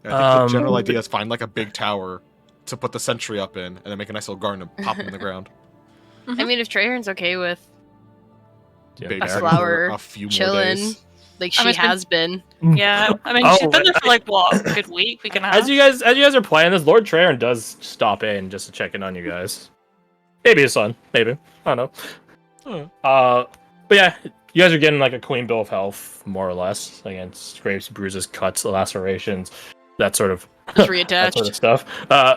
I think the general idea is find like a big tower to put the sentry up in, and then make a nice little garden and pop them in the ground. I mean, if Trahern's okay with Babysitting a for flower a few more chilling, days. like she has been. Yeah, I mean, she's been there for like what, a good week and a half. As you guys are playing this, Lord Trahern does stop in just to check in on you guys. Maybe his son, maybe, I don't know. But yeah, you guys are getting like a clean bill of health, more or less, against scrapes, bruises, cuts, lacerations, that sort of Just reattached. that sort of stuff.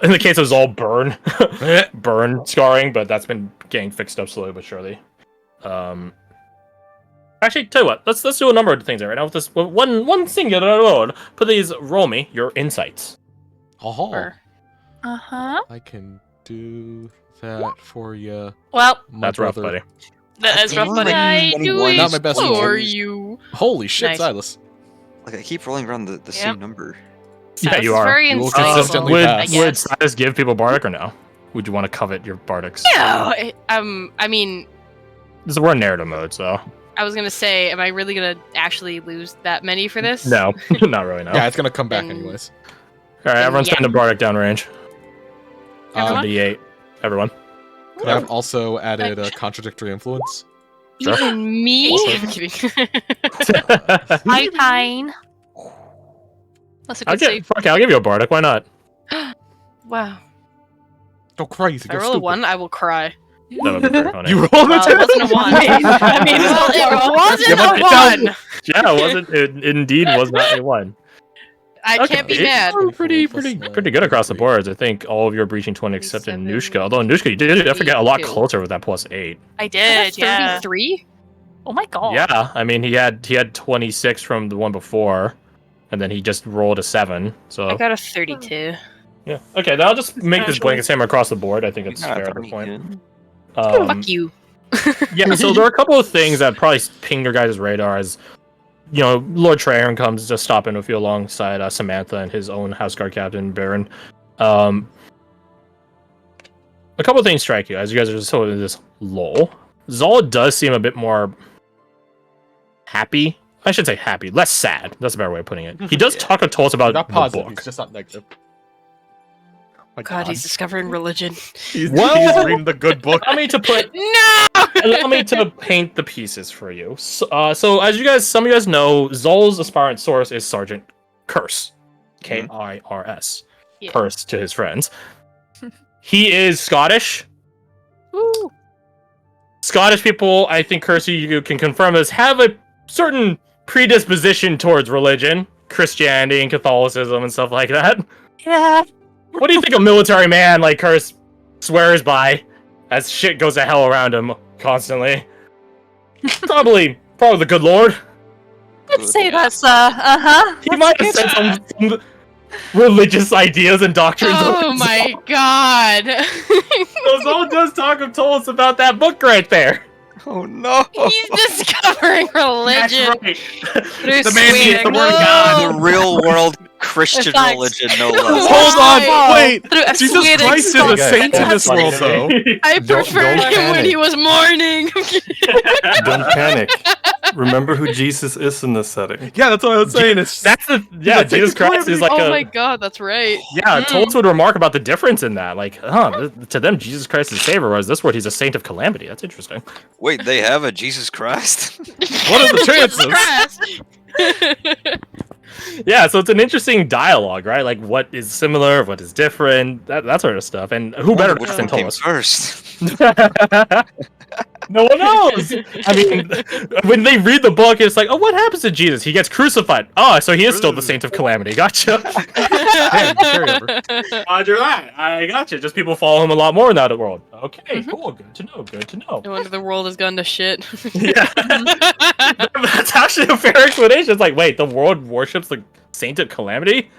In the case of all burn scarring, but that's been getting fixed up slowly but surely. Actually, tell you what, let's do a number of things right now with this one singular load. Please roll me your insights. Oh, Uh-huh. I can do that for you. Well, That's rough, buddy. that is rough, buddy. I do it Not my best for rolls. you. Holy shit, Nice. Silas! Like I keep rolling around the same number. Yeah, This you is are. very You will insightful, consistently would pass. I would guess. Silas give people bardic or no? Would you want to covet your bardics? No, I mean, We're in narrative mode, so I was gonna say, am I really gonna actually lose that many for this? no, not really. No. Yeah, it's gonna come back Then- anyways. All right, everyone yeah. spend a bardic downrange. Everyone? D8. Everyone. I've also added a contradictory influence. Sure. Even me? Also- I'm kidding. Hi, Pine. That's a I'll good save. I'll give you a bardic. Why not? Wow. Go crazy. If I Go roll a stupid. 1, I will cry. That would be very funny. You rolled Well, a it wasn't a 1. I mean, well, it wasn't a 1! Yeah, it wasn't. It indeed was not a one. I can't be mad. Pretty good across the boards. I think all of you are breaching 20 except in Nushka. Although Nushka, you did I forget a lot 32. closer with that +8. I did, yeah. 33? Oh my god. Yeah, I mean he had 26 from the one before, and then he just rolled a 7. So I got a 32. yeah. Okay, then I'll just make this blanket same across the board. I think it's Not fair at funny, this point. good. Fuck you. Yeah, so there are a couple of things that probably ping your guys' radar as, you know, Lord Trahern comes to stop in with you alongside Samantha and his own house guard captain, Baron. A couple of things strike you as you guys are just sort of in this lull. Zal does seem a bit more happy. I should say happy, less sad. That's a better way of putting it. He does talk to us about Not the positive. book. He's just not negative. My God, he's discovering religion. he's Well- reading the good book. Allow me to put No! Allow me to paint the pieces for you. So as you guys, some of you guys know, Zol's aspirant source is Sergeant Curse, Kirs, Yeah. Curse to his friends. He is Scottish. Woo. Scottish people, I think, Curse, you can confirm this, have a certain predisposition towards religion, Christianity and Catholicism and stuff like that. Yeah. What do you think a military man like Curse swears by as shit goes to hell around him constantly? Probably the good Lord. I'd say that's, uh-huh. He might have said some religious ideas and doctrines. Oh my god. Zol does told us about that book right there. Oh no! He's discovering religion. That's right. Through The man swearing. is the word of God. The real world Christian Facts. religion, no less. Hold on, Why? wait. Through a Jesus sweating Christ is a Scottish saint in this Funny world, to though. me. I preferred don't him when he panic. was mourning. Don't panic. Remember who Jesus is in this setting. Yeah, that's what I was saying. It's That's the like, Jesus Christ is like Oh a my god, that's right. yeah. Toltz would remark about the difference in that. Like, to them Jesus Christ is savior, whereas this word he's a saint of calamity. That's interesting. Wait, they have a Jesus Christ? what are the chances? Yeah, so it's an interesting dialogue, right? Like, what is similar, what is different, that sort of stuff. And who better to Which ask one than came Toltz? first? No one knows. I mean, when they read the book, it's like, oh, what happens to Jesus? He gets crucified. Oh, so he is still the saint of calamity. Gotcha. Damn, carryover. Roger that. I gotcha. Just people follow him a lot more in that world. Okay, cool. Good to know. Good to know. No wonder the world has gone to shit. Yeah. That's actually a fair explanation. It's like, wait, the world worships the saint of calamity?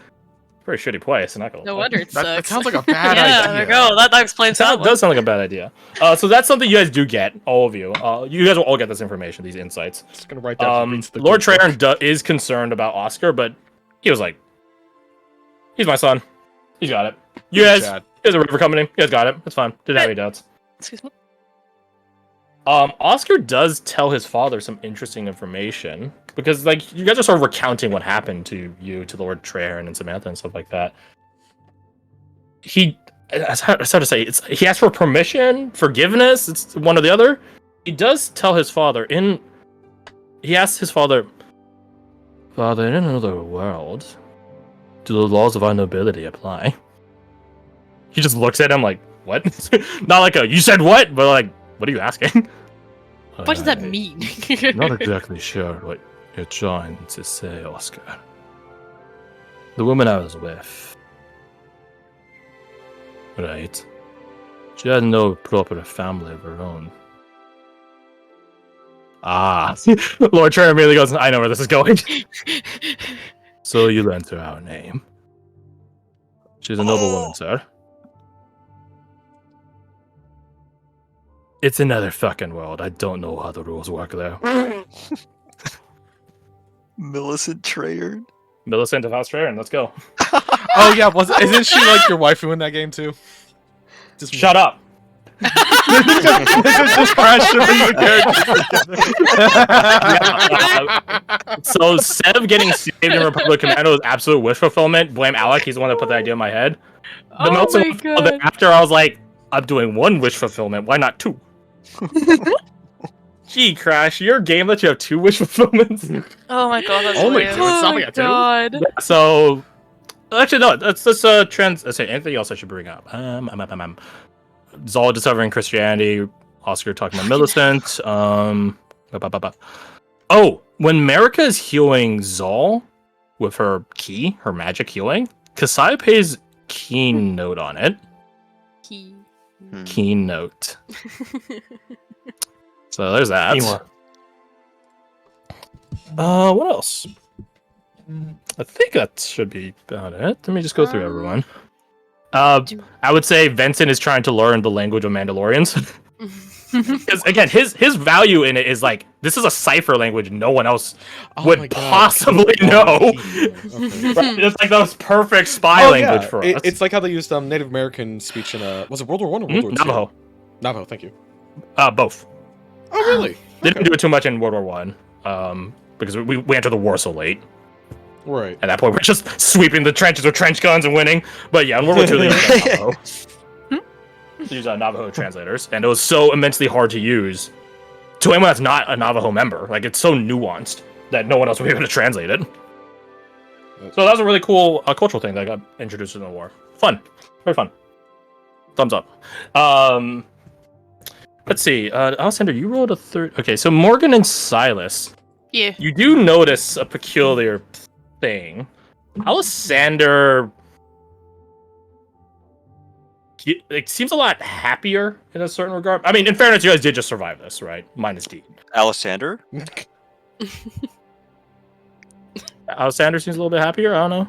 Very shitty place. I'm not gonna No lie. wonder it That sucks. sounds like a bad Yeah, idea. there we go. That explains that That one. does sound like a bad idea. So that's something you guys do get, all of you. You guys will all get this information, these insights. Just gonna write down. Lord Trahern is concerned about Oscar, but he was like, he's my son. He's got it. You guys, Chad. there's a river coming in. You guys got it. It's fine. Didn't have any doubts. Excuse me. Oscar does tell his father some interesting information because, like, you guys are sort of recounting what happened to you, to Lord Treherne and Samantha and stuff like that. It's hard to say. He asked for permission, forgiveness. It's one or the other. He does tell his father He asks his father, "Father, in another world, do the laws of our nobility apply?" He just looks at him like, "What?" Not like a "you said what," but like, "What are you asking?" What does that mean? Not exactly sure what you're trying to say, Oscar. The woman I was with, right? She had no proper family of her own. Ah, Lord Treherne immediately goes, "I know where this is going." So you lent her our name. She's a noble woman, sir. It's another fucking world. I don't know how the rules work there. Millicent Treherne. Millicent of House Treherne, let's go. Oh yeah, isn't she like your waifu in that game too? Just Shut up. this is just crash shipping the characters. So Sev getting saved in Republic Commando is absolute wish fulfillment. Blame Alec, he's the one that put the idea in my head. The Oh Millicent my one, God. after I was like, I'm doing one wish fulfillment, why not two? Gee, Crash, your game lets you have two wish fulfillments. Oh my god, that's Only weird. two. It's Oh not my like a two. God. So, actually, no. Let's let's say anything else I should bring up. Zol discovering Christianity. Oscar talking about Millicent. Oh, when Marika is healing Zol with her key, her magic healing, Cassiopei's keen note on it. Key. Keen note. So there's that. Teamwork. What else? I think that should be about it. Let me just go through everyone. I would say Vincent is trying to learn the language of Mandalorians. Because again, his value in it is like, this is a cipher language no one else Oh would my God. possibly know. Okay. It's like the most perfect spy language for us. It's like how they used Native American speech in was it World War One or World War II? Navajo. Navajo, thank you. Both. Oh really? They didn't do it too much in World War One, because we entered the war so late. Right. At that point, we're just sweeping the trenches with trench guns and winning. But yeah, in World War II, they used Navajo. They used Navajo translators, and it was so immensely hard to use to anyone that's not a Navajo member. Like, it's so nuanced that no one else would be able to translate it. So that was a really cool cultural thing that got introduced in the war. Fun. Very fun. Thumbs up. Let's see. Alessander, you rolled a third. Okay, so Morgan and Silas. Yeah. You do notice a peculiar thing. Alessander it seems a lot happier in a certain regard. I mean, in fairness, you guys did just survive this, right? Minus D. Alessander? Alessander seems a little bit happier. I don't know.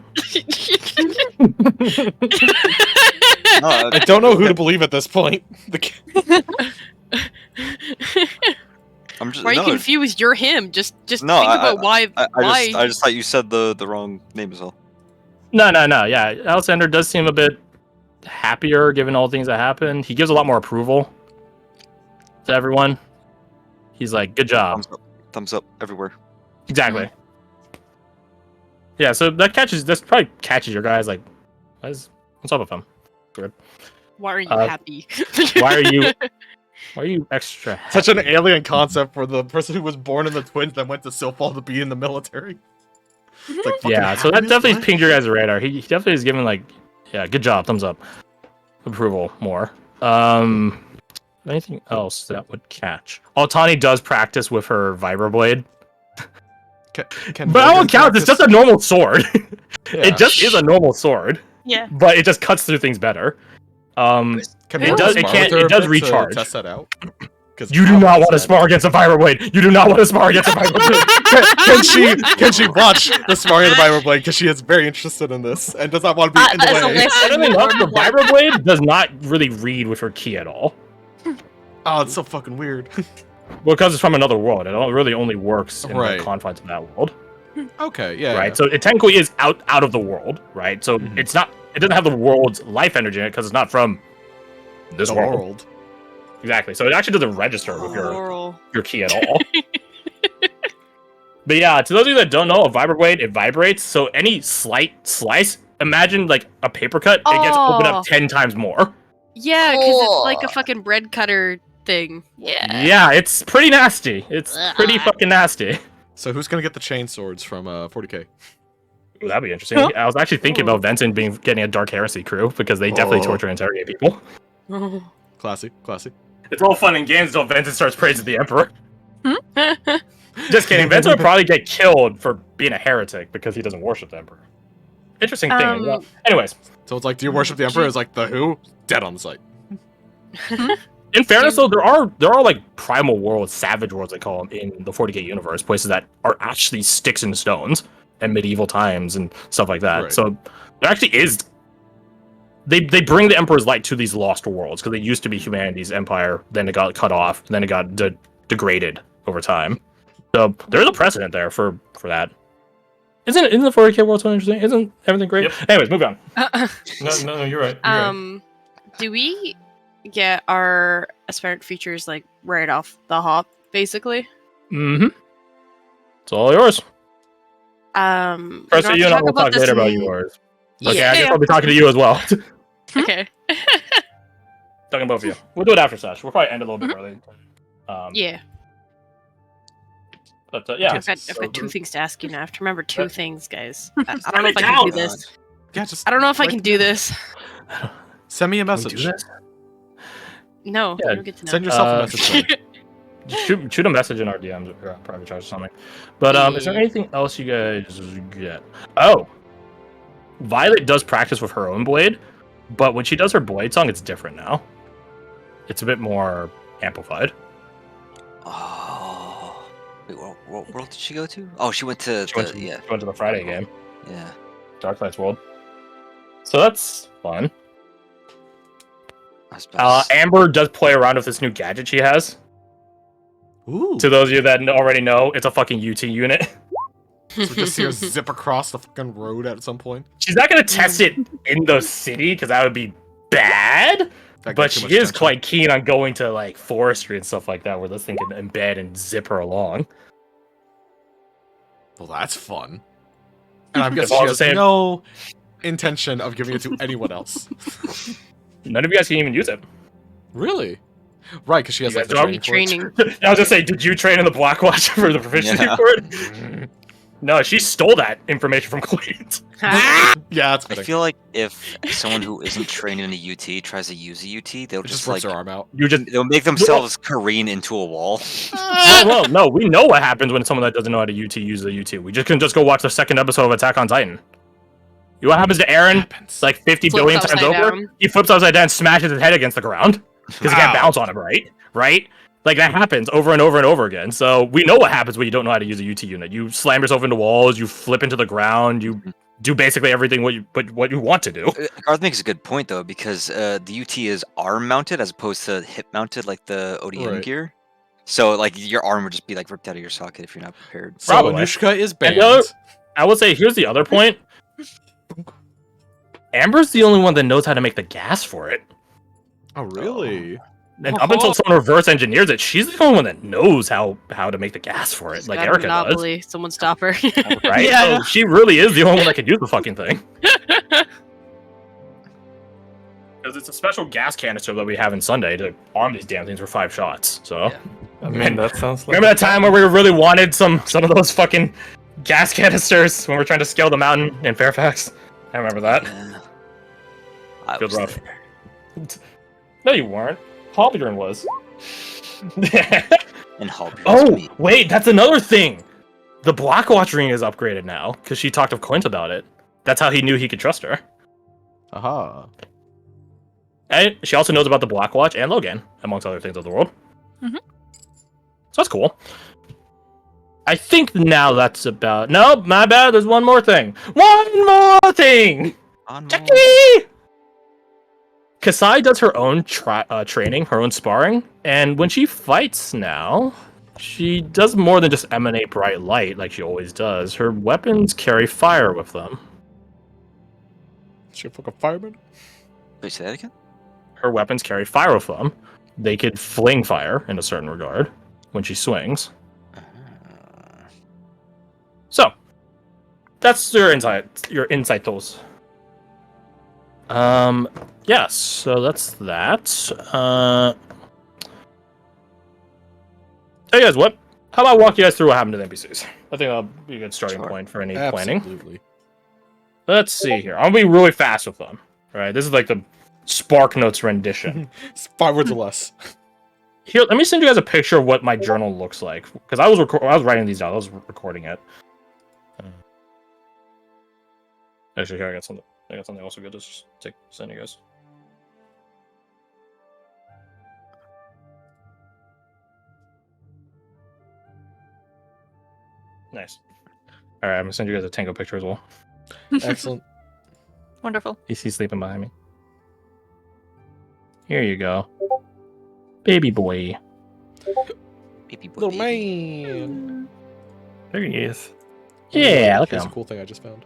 No, I don't know who to believe at this point. I'm just Why are you no, confused? You're him. Just No, think about why. I just thought you said the wrong name as well. No. Yeah, Alessander does seem a bit happier given all the things that happened. He gives a lot more approval to everyone. He's like, good job. Thumbs up everywhere. Exactly. Yeah, so that probably catches your guys like, what's up with him? Good. Why are you happy? Why are you extra happy? Such an alien concept for the person who was born in the twins that went to Silfall to be in the military. It's like, Yeah, so that definitely pinged your guys' radar. He definitely is giving like, yeah, good job, thumbs up, approval more. Anything else that would catch? Altani does practice with her vibroblade, but I won't count. It's just a normal sword. It just is a normal sword. Yeah. But it just cuts through things better. Can It does. It can't. It does recharge. Test that out. You do not want to spar against a vibroblade. You do not want to spar against a vibroblade. Can she watch the sparring of the vibroblade? Because she is very interested in this and does not want to be in the as a way. listen- The vibroblade does not really read with her key at all. Oh, it's so fucking weird. Well, because it's from another world. It really only works in Right. the confines of that world. Okay, yeah. Right. So it technically is out of the world. Right. So it's not. It doesn't have the world's life energy in it because it's not from this The world. world. Exactly. So it actually doesn't register with Oral. your key at all. But yeah, to those of you that don't know, a vibroblade, it vibrates. So any slight slice, imagine like a paper cut, it gets opened up 10 times more. Yeah, because it's like a fucking bread cutter thing. Yeah. Yeah, it's pretty nasty. It's pretty Ugh. fucking nasty. So who's gonna get the chain swords from 40k? Ooh, that'd be interesting. I was actually thinking about Vincent getting a Dark Heresy crew because they definitely torture and interrogate people. Classy. It's all fun and games until Vincent starts praising the Emperor. Just kidding. Vincent would probably get killed for being a heretic because he doesn't worship the Emperor. Interesting thing. Yeah. Anyways, So it's like, do you worship the Emperor? It's like the who? Dead on the site. in fairness, though, there are like primal worlds, savage worlds, they call them, in the 40k universe, places that are actually sticks and stones and medieval times and stuff like that. Right. So there actually is. They bring the Emperor's light to these lost worlds because they used to be humanity's empire. Then it got cut off. Then it got degraded over time. So there's a precedent there for that. Isn't the 40k world so interesting? Isn't everything great? Yep. Anyways, move on. No, you're right. You're right. Do we get our aspirant features like right off the hop, basically? Mm-hmm. It's all yours. First, we you don't and have I to will talk this later about in- yours. Okay, Yeah. I guess I'll be talking to you as well. Okay. Talking both of you. We'll do it after Sash. We'll probably end a little bit early. Yeah. But yeah. I've got two things to ask you now. I have to remember two things, guys. I Write don't know it if I can do down. this. Yeah, just I don't know if I like, can do this. send me a Can we message. do this? No, Yeah, I don't get to know. Send yourself a Uh, message. Then. Just shoot a message in our DMs or private chat or something. But is there anything else you guys get? Oh, Violet does practice with her own blade, but when she does her blade song, it's different now. It's a bit more amplified. Oh. Wait, what world did she go to? Oh, she went to She went to the Friday game, Yeah. Dark Knight's World. So that's fun. I suppose. Amber does play around with this new gadget she has. Ooh. To those of you that already know, it's a fucking UT unit. So just see her zip across the fucking road at some point. She's not gonna test it in the city because that would be bad. That But gets too she much is attention. quite keen on going to like forestry and stuff like that, where this thing can embed and zip her along. Well, that's fun. And I'm If guessing all she the has same- no intention of giving it to anyone else. None of you guys can even use it. Really? Right, because she has You like the guys training. Training. for it. I was gonna say, did you train in the Blackwatch for the proficiency Yeah. for it? No, she stole that information from Queens. Ah! Yeah, that's I fitting. feel like if someone who isn't trained in a UT tries to use a UT, they'll It just just rips like her arm out. You just they'll make themselves careen into a wall. no, we know what happens when someone that doesn't know how to UT uses a UT. We just can just go watch the second episode of Attack on Titan. You know what happens to Eren Happens. like 50 Flips billion times upside over? down. He flips upside down, smashes his head against the ground because he can't Ow. bounce on him, right? Like that happens over and over and over again. So we know what happens when you don't know how to use a UT unit. You slam yourself into walls, you flip into the ground, you do basically everything what you want to do. Garth makes a good point though, because the UT is arm mounted as opposed to hip mounted like the ODM Right. gear. So like your arm would just be like ripped out of your socket if you're not prepared. So Probably. Anushka is And banned. the other- I would say here's the other point. Amber's the only one that knows how to make the gas for it. Oh, really? And up until someone reverse engineers it, she's the only one that knows how to make the gas for it, She's like got a Erica does. monopoly. Someone stop her. Right? Yeah. So she really is the only one that can use the fucking thing. Because it's a special gas canister that we have in Sunday to arm these damn things for 5 shots. So Yeah. I mean, that sounds like remember that time where we really wanted some of those fucking gas canisters when we were trying to scale the mountain in Fairfax? I remember that. Yeah. I Feels was rough. there. No, you weren't. Hobbydron was. And Hall Oh, wait, that's another thing. The Blackwatch ring is upgraded now because she talked to Quint about it. That's how he knew he could trust her. Aha. And she also knows about the Blackwatch and Logan, amongst other things of the world. Mhm. So that's cool. I think now that's about. Nope, my bad. There's one more thing. One more thing. Jackie. Kasai does her own training, her own sparring, and when she fights now, she does more than just emanate bright light like she always does. Her weapons carry fire with them. Is she a fucking fireman? Wait, say that again? Her weapons carry fire with them. They could fling fire in a certain regard when she swings. So, that's your insight. Your insight tools. Yes. So that's that. Hey guys, what? How about I walk you guys through what happened to the NPCs? I think that'll be a good starting point for any planning. Absolutely. Let's see here. I'll be really fast with them. All right, this is like the Spark Notes rendition. 5 words or less. Here, let me send you guys a picture of what my journal looks like because I was writing these down. I was recording it. Actually, here I got something. I got something else good to send you guys. Nice. All right, I'm gonna send you guys a Tango picture as well. Excellent. Wonderful. He's sleeping behind me. Here you go, baby boy. Baby boy, Little baby. man. There he is. Yeah, look at Here's a him. cool thing I just found.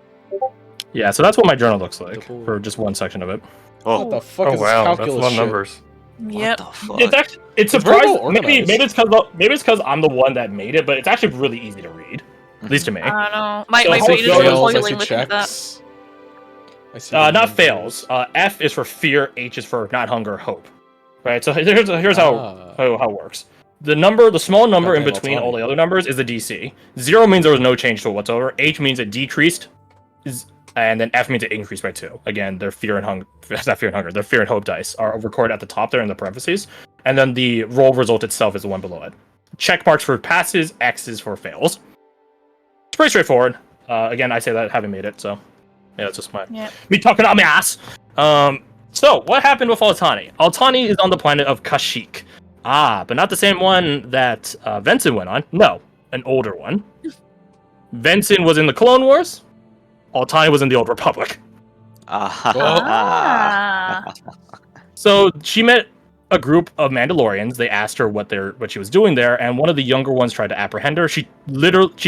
Yeah, so that's what my journal looks like Double- for just one section of it. Oh, What the fuck Oh is wow, this that's a calculus lot of shit? numbers. Yep. what the fuck? It's actually It's it's very surprising. well Maybe organized. it's because I'm the one that made it, but it's actually really easy to read, at least to me. I don't know. My So my how brain is fails, Fails, I toiling see looking at that. checks. I see Not numbers. fails. F is for fear. H is for not hunger, hope. Right. So here's how it works. The small number in Goddamn between Altani. all the other numbers is the DC. 0 means there was no change to it whatsoever. H means it decreased, and then F means it increased by 2. Again, their fear and hunger, not fear and hunger, their fear and hope dice are recorded at the top there in the parentheses, and then the roll result itself is the one below it. Check marks for passes, X's for fails. It's pretty straightforward. Again, I say that having made it, so yeah, that's just me talking on my ass. So what happened with Altani? Altani is on the planet of Kashyyyk. But not the same one that Venson went on. No, an older one. Venson was in the Clone Wars. Altani was in the Old Republic. Ah. So she met a group of Mandalorians. They asked her what she was doing there, and one of the younger ones tried to apprehend her. She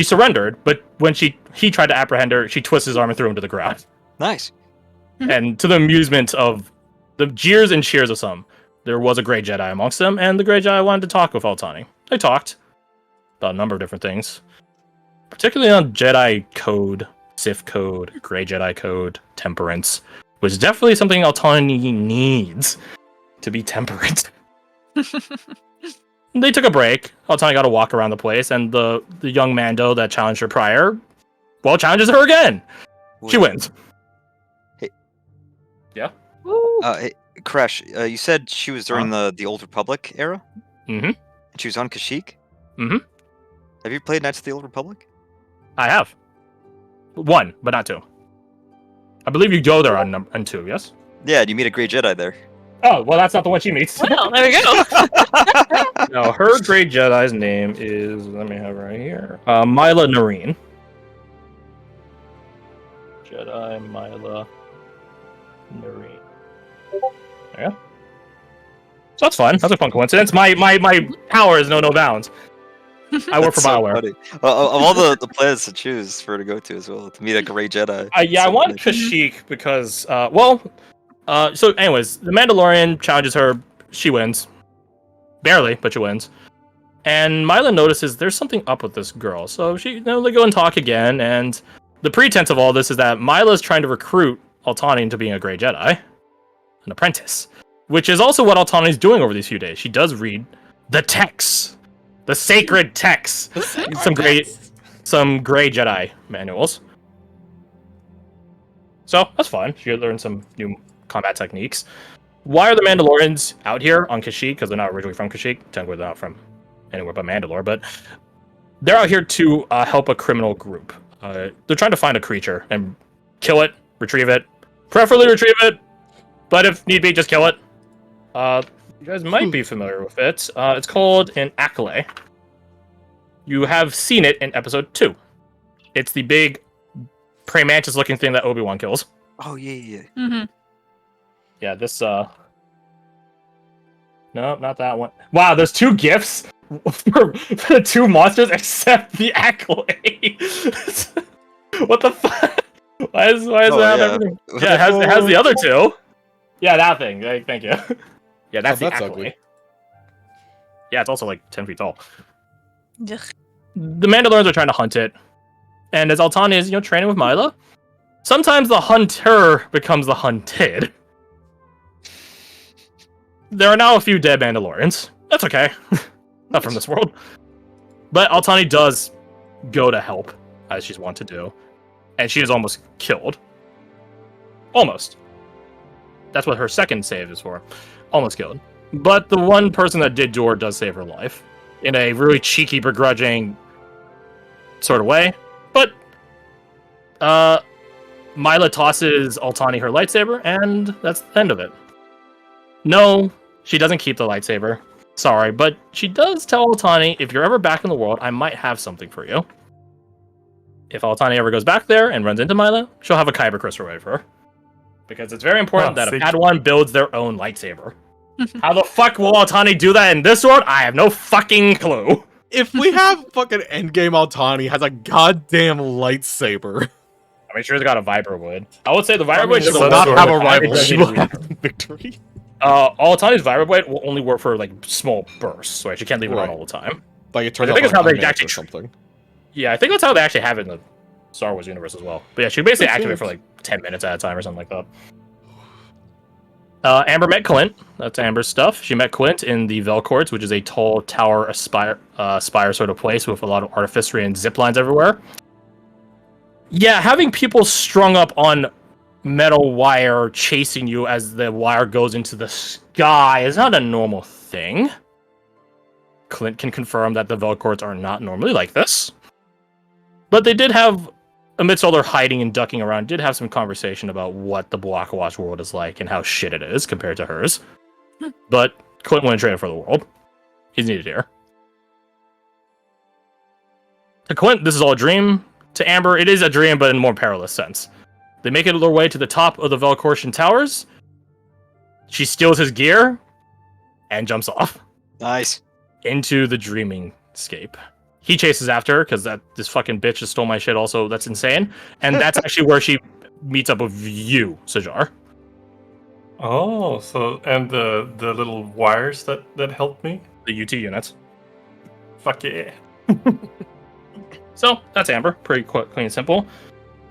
surrendered, but when he tried to apprehend her, she twisted his arm and threw him to the ground. Nice. And to the amusement of the jeers and cheers of some, there was a Grey Jedi amongst them, and the Grey Jedi wanted to talk with Altani. They talked about a number of different things, particularly on Jedi code, Sith code, Grey Jedi code, temperance, which is definitely something Altani needs to be temperate. They took a break. Altani got to walk around the place, and the young Mando that challenged her prior, challenges her again. She wins. Hey, Crash, you said she was during the Old Republic era? Mm-hmm. And she was on Kashyyyk? Mm-hmm. Have you played Knights of the Old Republic? I have. 1, but not 2. I believe you go there on 2, yes? Yeah, you meet a Grey Jedi there. Oh, well, that's not the one she meets. Well, there we go. No, her Grey Jedi's name is, let me have it right here, Mila Nareen. Jedi Mila Nareen. Yeah. So that's fun. That's a fun coincidence. My power is no bounds. I work for That's so BioWare. funny. Of all the planets to choose for her to go to as well, to meet a Grey Jedi. Yeah, I So want funny. Kashyyyk because, so anyways, the Mandalorian challenges her. She wins. Barely, but she wins. And Mila notices there's something up with this girl. So they go and talk again. And the pretense of all this is that Mila's trying to recruit Altani into being a Grey Jedi. An apprentice. Which is also what Altani's doing over these few days. She does read the texts. The sacred texts. Some Grey Jedi manuals. So that's fun. She learned some new combat techniques. Why are the Mandalorians out here on Kashyyyk? Because they're not originally from Kashyyyk. Technically, they're not from anywhere but Mandalore. But they're out here to help a criminal group. They're trying to find a creature and kill it, retrieve it. Preferably retrieve it, but if need be, just kill it. You guys might be familiar with it. It's called an Accolade. You have seen it in episode 2. It's the big praying mantis looking thing that Obi-Wan kills. Oh, yeah. Mm-hmm. Yeah, this No, not that one. Wow, there's 2 gifts for the 2 monsters except the Accolade. What the fuck? Why is that everything? Yeah, it has the other 2. Yeah, that thing. Thank you. Yeah, that's the that's Accolade. Yeah, it's also like 10 feet tall. Ugh. The Mandalorians are trying to hunt it, and as Altani is, training with Mila, sometimes the hunter becomes the hunted. There are now a few dead Mandalorians. That's okay. Not from this world. But Altani does go to help, as she's wont to do. And she is almost killed. Almost. That's what her second save is for. Almost killed. But the one person that did do her does save her life. In a really cheeky, begrudging sort of way. But, Mila tosses Altani her lightsaber, and that's the end of it. No, she doesn't keep the lightsaber. Sorry, but she does tell Altani, if you're ever back in the world, I might have something for you. If Altani ever goes back there and runs into Mila, she'll have a Kyber crystal ready for her. Because it's very important that a Padawan builds their own lightsaber. How the fuck will Altani do that in this world? I have no fucking clue. If we have fucking endgame Altani has a goddamn lightsaber. I mean, sure, he's got a Vibra Wood. I would say the Vibra Wood She should will not have a It rival. doesn't She need will to have victory. Altani's Vibra Blade will only work for like small bursts, right? You can't leave it on Right. all the time. Like it turns I think out it's how like they a actually or something. Yeah, I think that's how they actually have it in the Star Wars universe as well. But yeah, she basically Makes activate sense. for like 10 minutes at a time or something like that. Amber met Clint. That's Amber's stuff. She met Clint in the Velcourts, which is a tall tower spire sort of place with a lot of artificery and zip lines everywhere. Yeah, having people strung up on metal wire chasing you as the wire goes into the sky is not a normal thing. Clint can confirm that the Velcourts are not normally like this. But they did have, amidst all their hiding and ducking around, did have some conversation about what the Block Watch world is like and how shit it is compared to hers. But Clint wouldn't trade it for the world. He's needed here. To Clint, this is all a dream. To Amber, it is a dream, but in a more perilous sense. They make it their way to the top of the Velcourtian towers. She steals his gear and jumps off Nice. into the dreaming scape. He chases after her because this fucking bitch just stole my shit. Also, that's insane. And that's actually where she meets up with you, Sajar. Oh, so and the little wires that helped me. The UT units. Fuck yeah. So that's Amber. Pretty quick, clean and simple.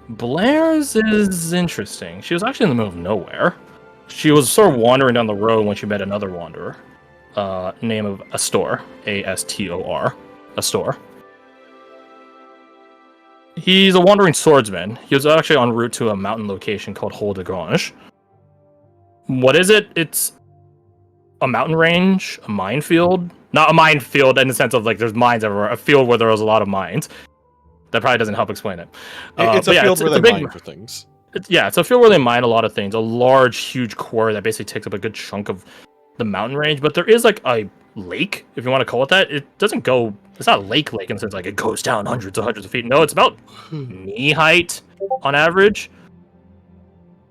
Blair's is interesting. She was actually in the middle of nowhere. She was sort of wandering down the road when she met another wanderer. Name of Astor. A-S-T-O-R. Astor. He's a wandering swordsman. He was actually en route to a mountain location called Hol de Grange. What is it? It's a mountain range, a minefield. Not a minefield in the sense of like there's mines everywhere. A field where there was a lot of mines. That probably doesn't help explain it. It's a field where they mine for things. It's a field where they mine a lot of things. A large, huge quarry that basically takes up a good chunk of the mountain range. But there is like a lake, if you want to call it that. It doesn't go. It's not lake in the sense like it goes down hundreds of feet. No, it's about knee height on average.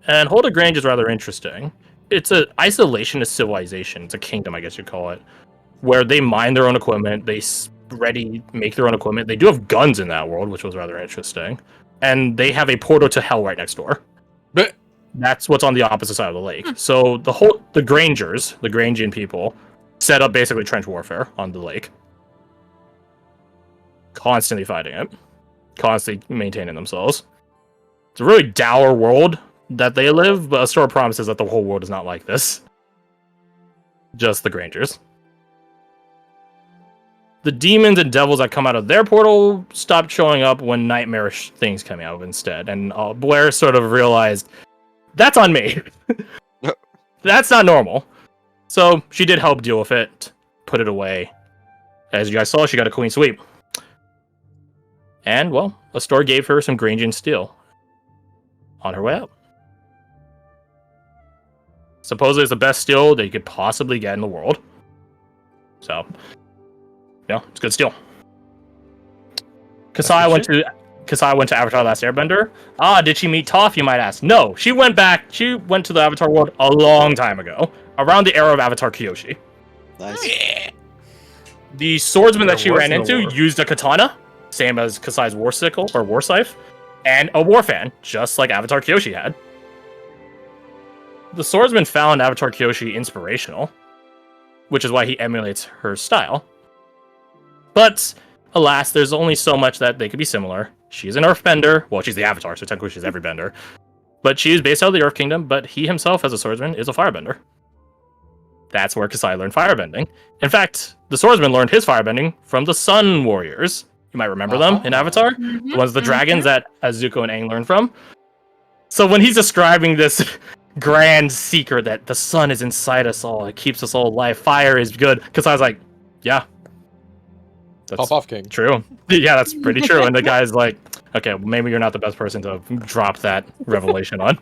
And Hol de Grange is rather interesting. It's an isolationist civilization. It's a kingdom, I guess you'd call it, where they mine their own equipment. They make their own equipment. They do have guns in that world, which was rather interesting. And they have a portal to hell right next door. But that's what's on the opposite side of the lake. So the Grangers, the Grangian people, set up basically trench warfare on the lake. Constantly fighting it. Constantly maintaining themselves. It's a really dour world that they live, but Astor promises that the whole world is not like this. Just the Grangers. The demons and devils that come out of their portal stopped showing up when nightmarish things came out instead. And Blair sort of realized, that's on me. That's not normal. So she did help deal with it, put it away. As you guys saw, she got a clean sweep. And, well, Astor gave her some Grangian steel on her way out. Supposedly it's the best steel that you could possibly get in the world. So, yeah, it's good steel. Kasai went to Avatar Last Airbender. Did she meet Toph, you might ask? No, she went to the Avatar world a long time ago, around the era of Avatar Kyoshi. Nice. Yeah. The swordsman that she ran into war. used a katana, same as Kasai's war sickle or war scythe, and a war fan, just like Avatar Kyoshi had. The swordsman found Avatar Kyoshi inspirational. which is why he emulates her style. But alas, there's only so much that they could be similar. She's an earthbender. Well, she's the Avatar, so technically she's every bender. But she's based out of the Earth Kingdom, but he himself, as a swordsman, is a firebender. That's where Kasai learned firebending. In fact, the swordsman learned his firebending from the Sun Warriors. You might remember them in Avatar. Mhm, The ones, the dragons that Azuko and Aang learned from. So when he's describing this grand secret that the sun is inside us all, it keeps us all alive, fire is good, Kasai's like, yeah. That's Pop off, King. true. Yeah, that's pretty true. And the guy's like, okay, well, maybe you're not the best person to drop that revelation on.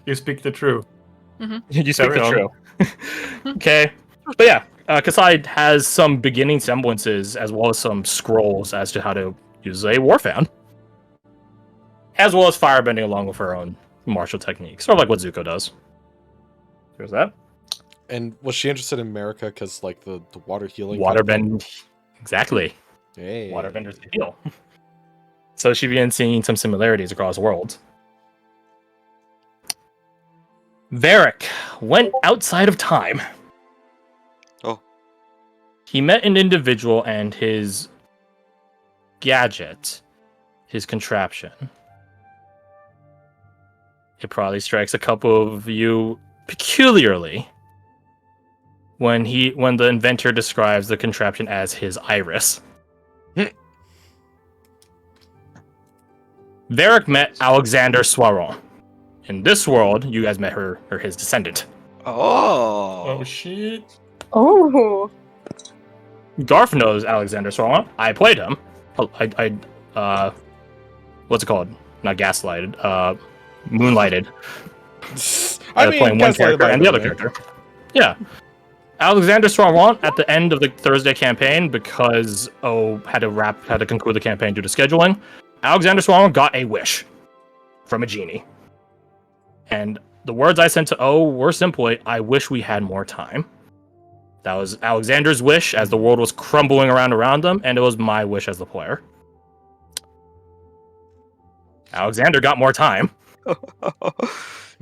You speak the truth. You speak Carry the on. true. Okay. But yeah, Kasai has some beginning semblances as well as some scrolls as to how to use a war fan. As well as firebending along with her own martial techniques. Sort of like what Zuko does. There's that. And was she interested in America because, like, the water healing? Waterbend. Exactly. Hey. Waterbenders can heal. So she began seeing some similarities across worlds. Varric went outside of time. Oh. He met an individual and his gadget, his contraption. It probably strikes a couple of you peculiarly when the inventor describes the contraption as his iris. Varric met Alexander Swaron. In this world, you guys met her or his descendant. Oh. Oh shit! Oh. Garth knows Alexander Swaron. I played him. What's it called? Not gaslighted. Moonlighted. I mean, playing one Gaslight character and the other Batman. character. Yeah. Alexander Swaron at the end of the Thursday campaign, because had to conclude the campaign due to scheduling. Alexander Swaron got a wish from a genie. And the words I sent to O were simply, I wish we had more time. That was Alexander's wish as the world was crumbling around them, and it was my wish as the player. Alexander got more time. But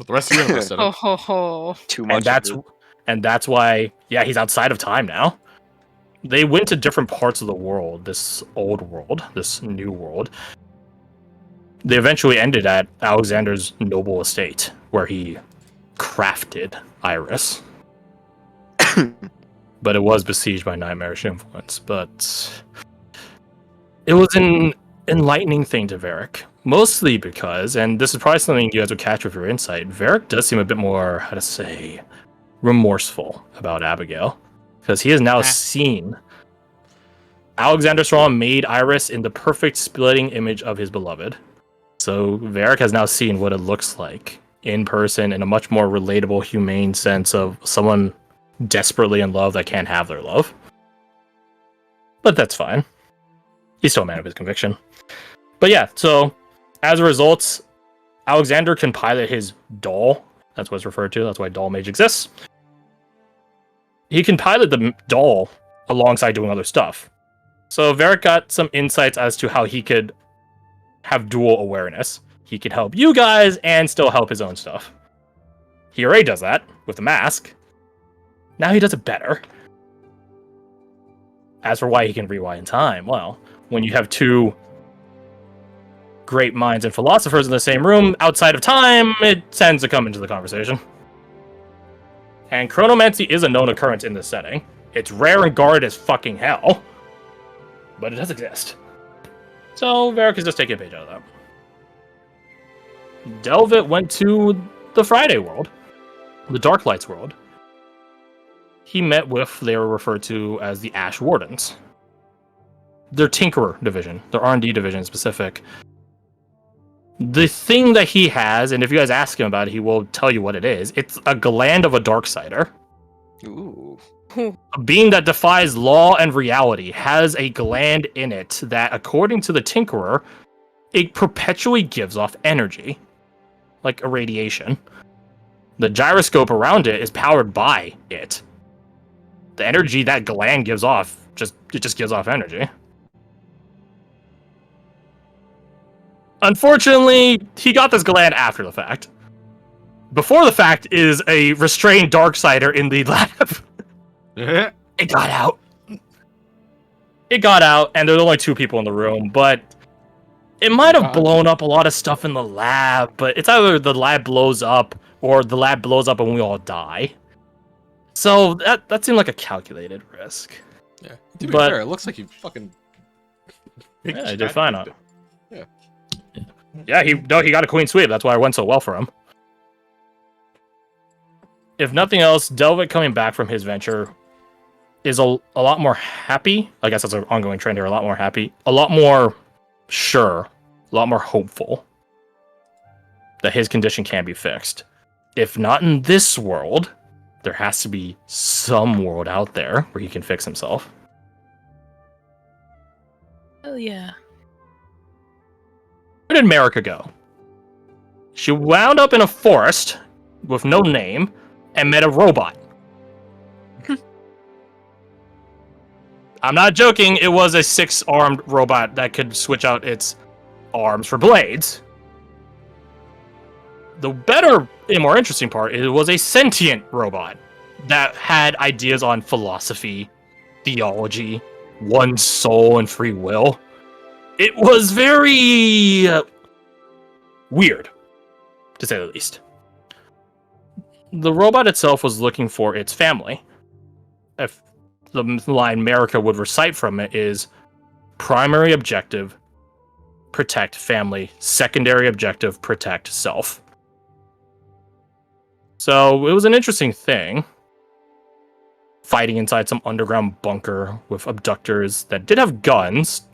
the rest of the universe did Ho it. ho ho. Too much. And that's why, yeah, he's outside of time now. They went to different parts of the world, this old world, this new world. They eventually ended at Alexander's noble estate, where he crafted Iris. But it was besieged by nightmarish influence. But it was an enlightening thing to Varric. Mostly because, and this is probably something you guys would catch with your insight, Varric does seem a bit more, how to say, remorseful about Abigail. Because he has now seen Alexander Swaron made Iris in the perfect splitting image of his beloved. So Varric has now seen what it looks like in person in a much more relatable, humane sense of someone desperately in love that can't have their love. But that's fine. He's still a man of his conviction. But yeah, so as a result, Alexander can pilot his doll. That's what it's referred to. That's why Doll Mage exists. He can pilot the doll alongside doing other stuff. So Varric got some insights as to how he could have dual awareness. He could help you guys and still help his own stuff. He already does that with the mask. Now he does it better. As for why he can rewind time, well, when you have two great minds and philosophers in the same room outside of time, it tends to come into the conversation. And chronomancy is a known occurrence in this setting. It's rare and guarded as fucking hell, but it does exist. So Varric is just taking a page out of that. Delvit went to the Friday world, the Dark Lights world. He met with, they were referred to as the Ash Wardens. Their Tinkerer division, their R&D division specific. The thing that he has, and if you guys ask him about it, he will tell you what it is. It's a gland of a Darksider. Ooh. A being that defies law and reality has a gland in it that, according to the Tinkerer, it perpetually gives off energy. Like irradiation. The gyroscope around it is powered by it. The energy that gland gives off, it just gives off energy. Unfortunately, he got this gland after the fact. before the fact is a restrained Darksider in the lab. It got out. It got out, and there's only 2 people in the room, but it might have blown up a lot of stuff in the lab, but it's either the lab blows up or the lab blows up and we all die. So that seemed like a calculated risk. Yeah. To be fair, it looks like you fucking. Yeah, he did fine on it. Yeah. Yeah, he got a queen sweep. That's why it went so well for him. If nothing else, Delvik coming back from his venture is a lot more happy. I guess that's an ongoing trend here. A lot more happy. A lot more sure. A lot more hopeful that his condition can be fixed. If not in this world, there has to be some world out there where he can fix himself. Oh yeah. Where did America go? She wound up in a forest with no name and met a robot. I'm not joking, it was a 6-armed robot that could switch out its arms for blades. The better and more interesting part, it was a sentient robot that had ideas on philosophy, theology, one's soul, and free will. It was very weird, to say the least. The robot itself was looking for its family. If the line America would recite from it is primary objective, protect family, secondary objective, protect self. So it was an interesting thing. Fighting inside some underground bunker with abductors that did have guns.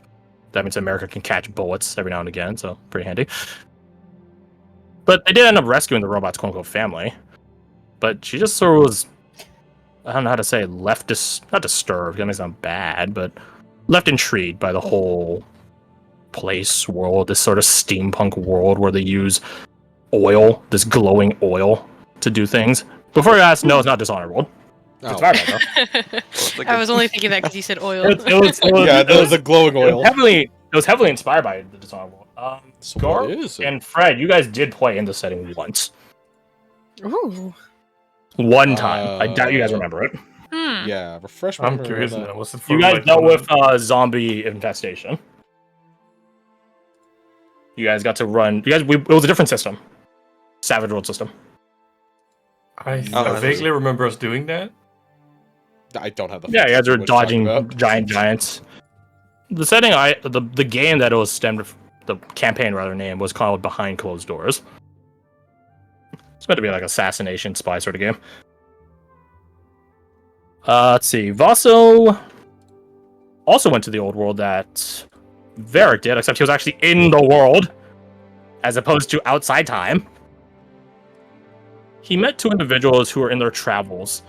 That means America can catch bullets every now and again, so pretty handy. But they did end up rescuing the robot's quote-unquote family. But she just sort of was, I don't know how to say, not disturbed, that may sound bad, but left intrigued by the whole place, world, this sort of steampunk world where they use oil, this glowing oil, to do things. Before you ask, no, it's not Dishonored World. Oh. It's Environment, though. I was only thinking that because you said oil. It was a glowing oil. It was heavily inspired by the Dishonored World. So Gar what is it? and Fred, you guys did play in the setting once. Ooh. One time. I doubt you guys remember it. Yeah, refresh my I'm memory curious on that. now. Was it for You guys like, dealt with zombie infestation. You guys got to run. It was a different system. Savage World system. I Oh, vaguely remember us doing that. I don't have the. Yeah, you guys were what you're talking dodging about. giants. The setting, the game that it was stemmed, the campaign rather name was called Behind Closed Doors. It's meant to be like assassination spy sort of game. Let's see. Vaso also went to the old world that Varric did, except he was actually in the world, as opposed to outside time. He met 2 individuals who were in their travels,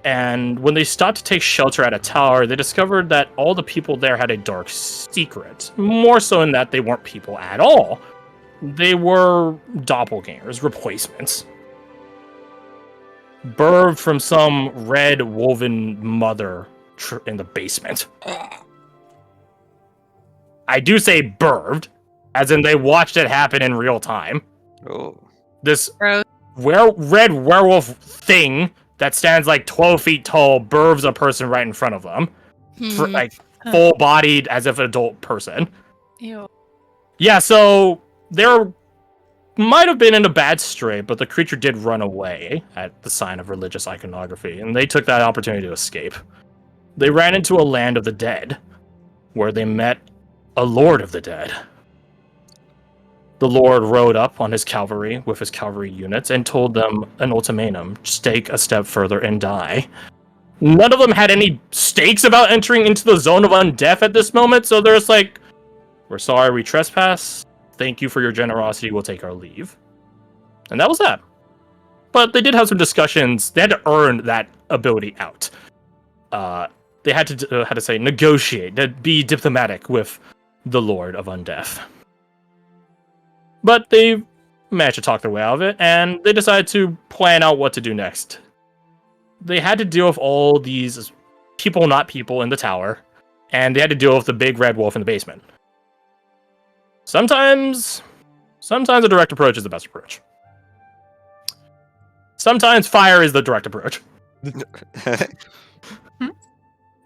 and when they stopped to take shelter at a tower, they discovered that all the people there had a dark secret. More so in that they weren't people at all. They were doppelgangers, replacements. Birthed from some red woven mother in the basement. I do say birthed, as in they watched it happen in real time. Oh. This Gross. red werewolf thing that stands like 12 feet tall births a person right in front of them. Like full-bodied as if an adult person. Ew. Yeah, so there might have been in a bad strait, but the creature did run away at the sign of religious iconography, and they took that opportunity to escape. They ran into a land of the dead, where they met a lord of the dead. The lord rode up on his cavalry with his cavalry units and told them an ultimatum: stake a step further and die. None of them had any stakes about entering into the zone of undeath at this moment, so they're just like, we're sorry we trespass. Thank you for your generosity. We'll take our leave. And that was that. But they did have some discussions. They had to earn that ability out. They had to negotiate, to be diplomatic with the Lord of Undeath. But they managed to talk their way out of it, and they decided to plan out what to do next. They had to deal with all these people not people in the tower, and they had to deal with the big red wolf in the basement. Sometimes a direct approach is the best approach. Sometimes fire is the direct approach.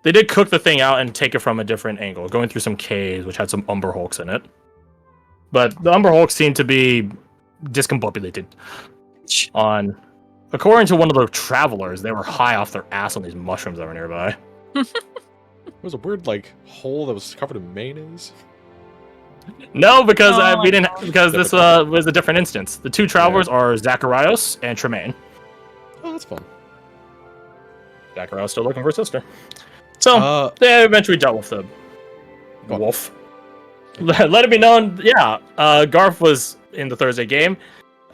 They did cook the thing out and take it from a different angle, going through some caves which had some Umber Hulks in it. But the Umber Hulks seemed to be discombobulated. According to one of the travelers, they were high off their ass on these mushrooms that were nearby. There was a weird hole that was covered in mayonnaise. No, because we didn't. no. Because this was a different instance. The two travelers are Zacharias and Tremaine. Oh, that's fun. Zacharias still looking for a sister. So they eventually dealt with the wolf. Let it be known, Garth was in the Thursday game.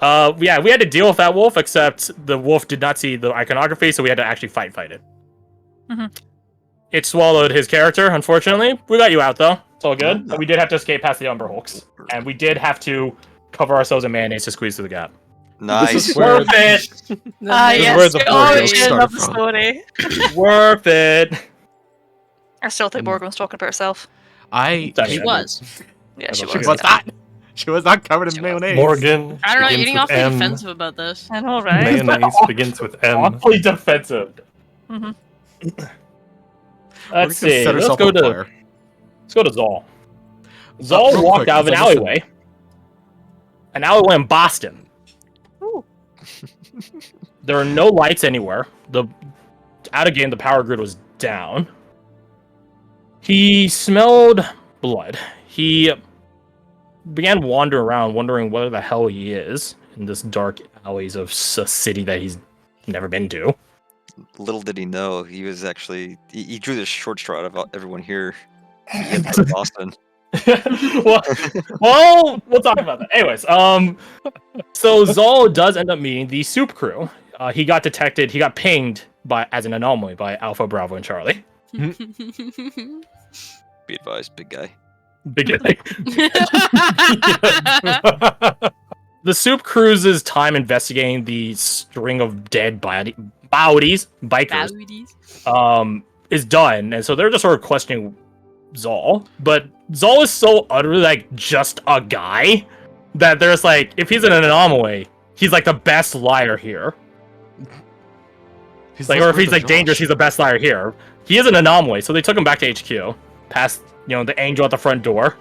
We had to deal with that wolf, except the wolf did not see the iconography, so we had to actually fight it. Mm-hmm. It swallowed his character, unfortunately. We got you out, though. It's all good. But we did have to escape past the Umber Hulks. And we did have to cover ourselves in mayonnaise to squeeze through the gap. Nice. This is worth it! Yes, where the we Borg always started love the from. story. Worth it! I still think Morgan was talking about herself. I She She was. Yeah, she She was. was not. She was not covered in mayonnaise. Morgan. I don't know, begins you're getting with awfully M. defensive about this. I know, right? Mayonnaise begins with M. Awfully defensive. Mhm. Let's see. Let's go to Zol. Zol real walked quick, out of an because I listened. alleyway. An alleyway in Boston. Ooh. There are no lights anywhere. Out of game, the power grid was down. He smelled blood. He began wandering around, wondering where the hell he is in this dark alleys of a city that he's never been to. Little did he know, he was actually he drew the short straw out of everyone here. He had to go to Boston. well, we'll talk about that. Anyways, so Zol does end up meeting the soup crew. He got detected. He got pinged as an anomaly by Alpha, Bravo, and Charlie. Be advised, big guy. Beginning. The soup crew's time investigating the string of dead bikers, is done, and so they're just sort of questioning Zol. But Zol is so utterly just a guy that there's if he's an anomaly, he's the best liar here. Or if he's dangerous, he's the best liar here. He is an anomaly, so they took him back to HQ, past the angel at the front door,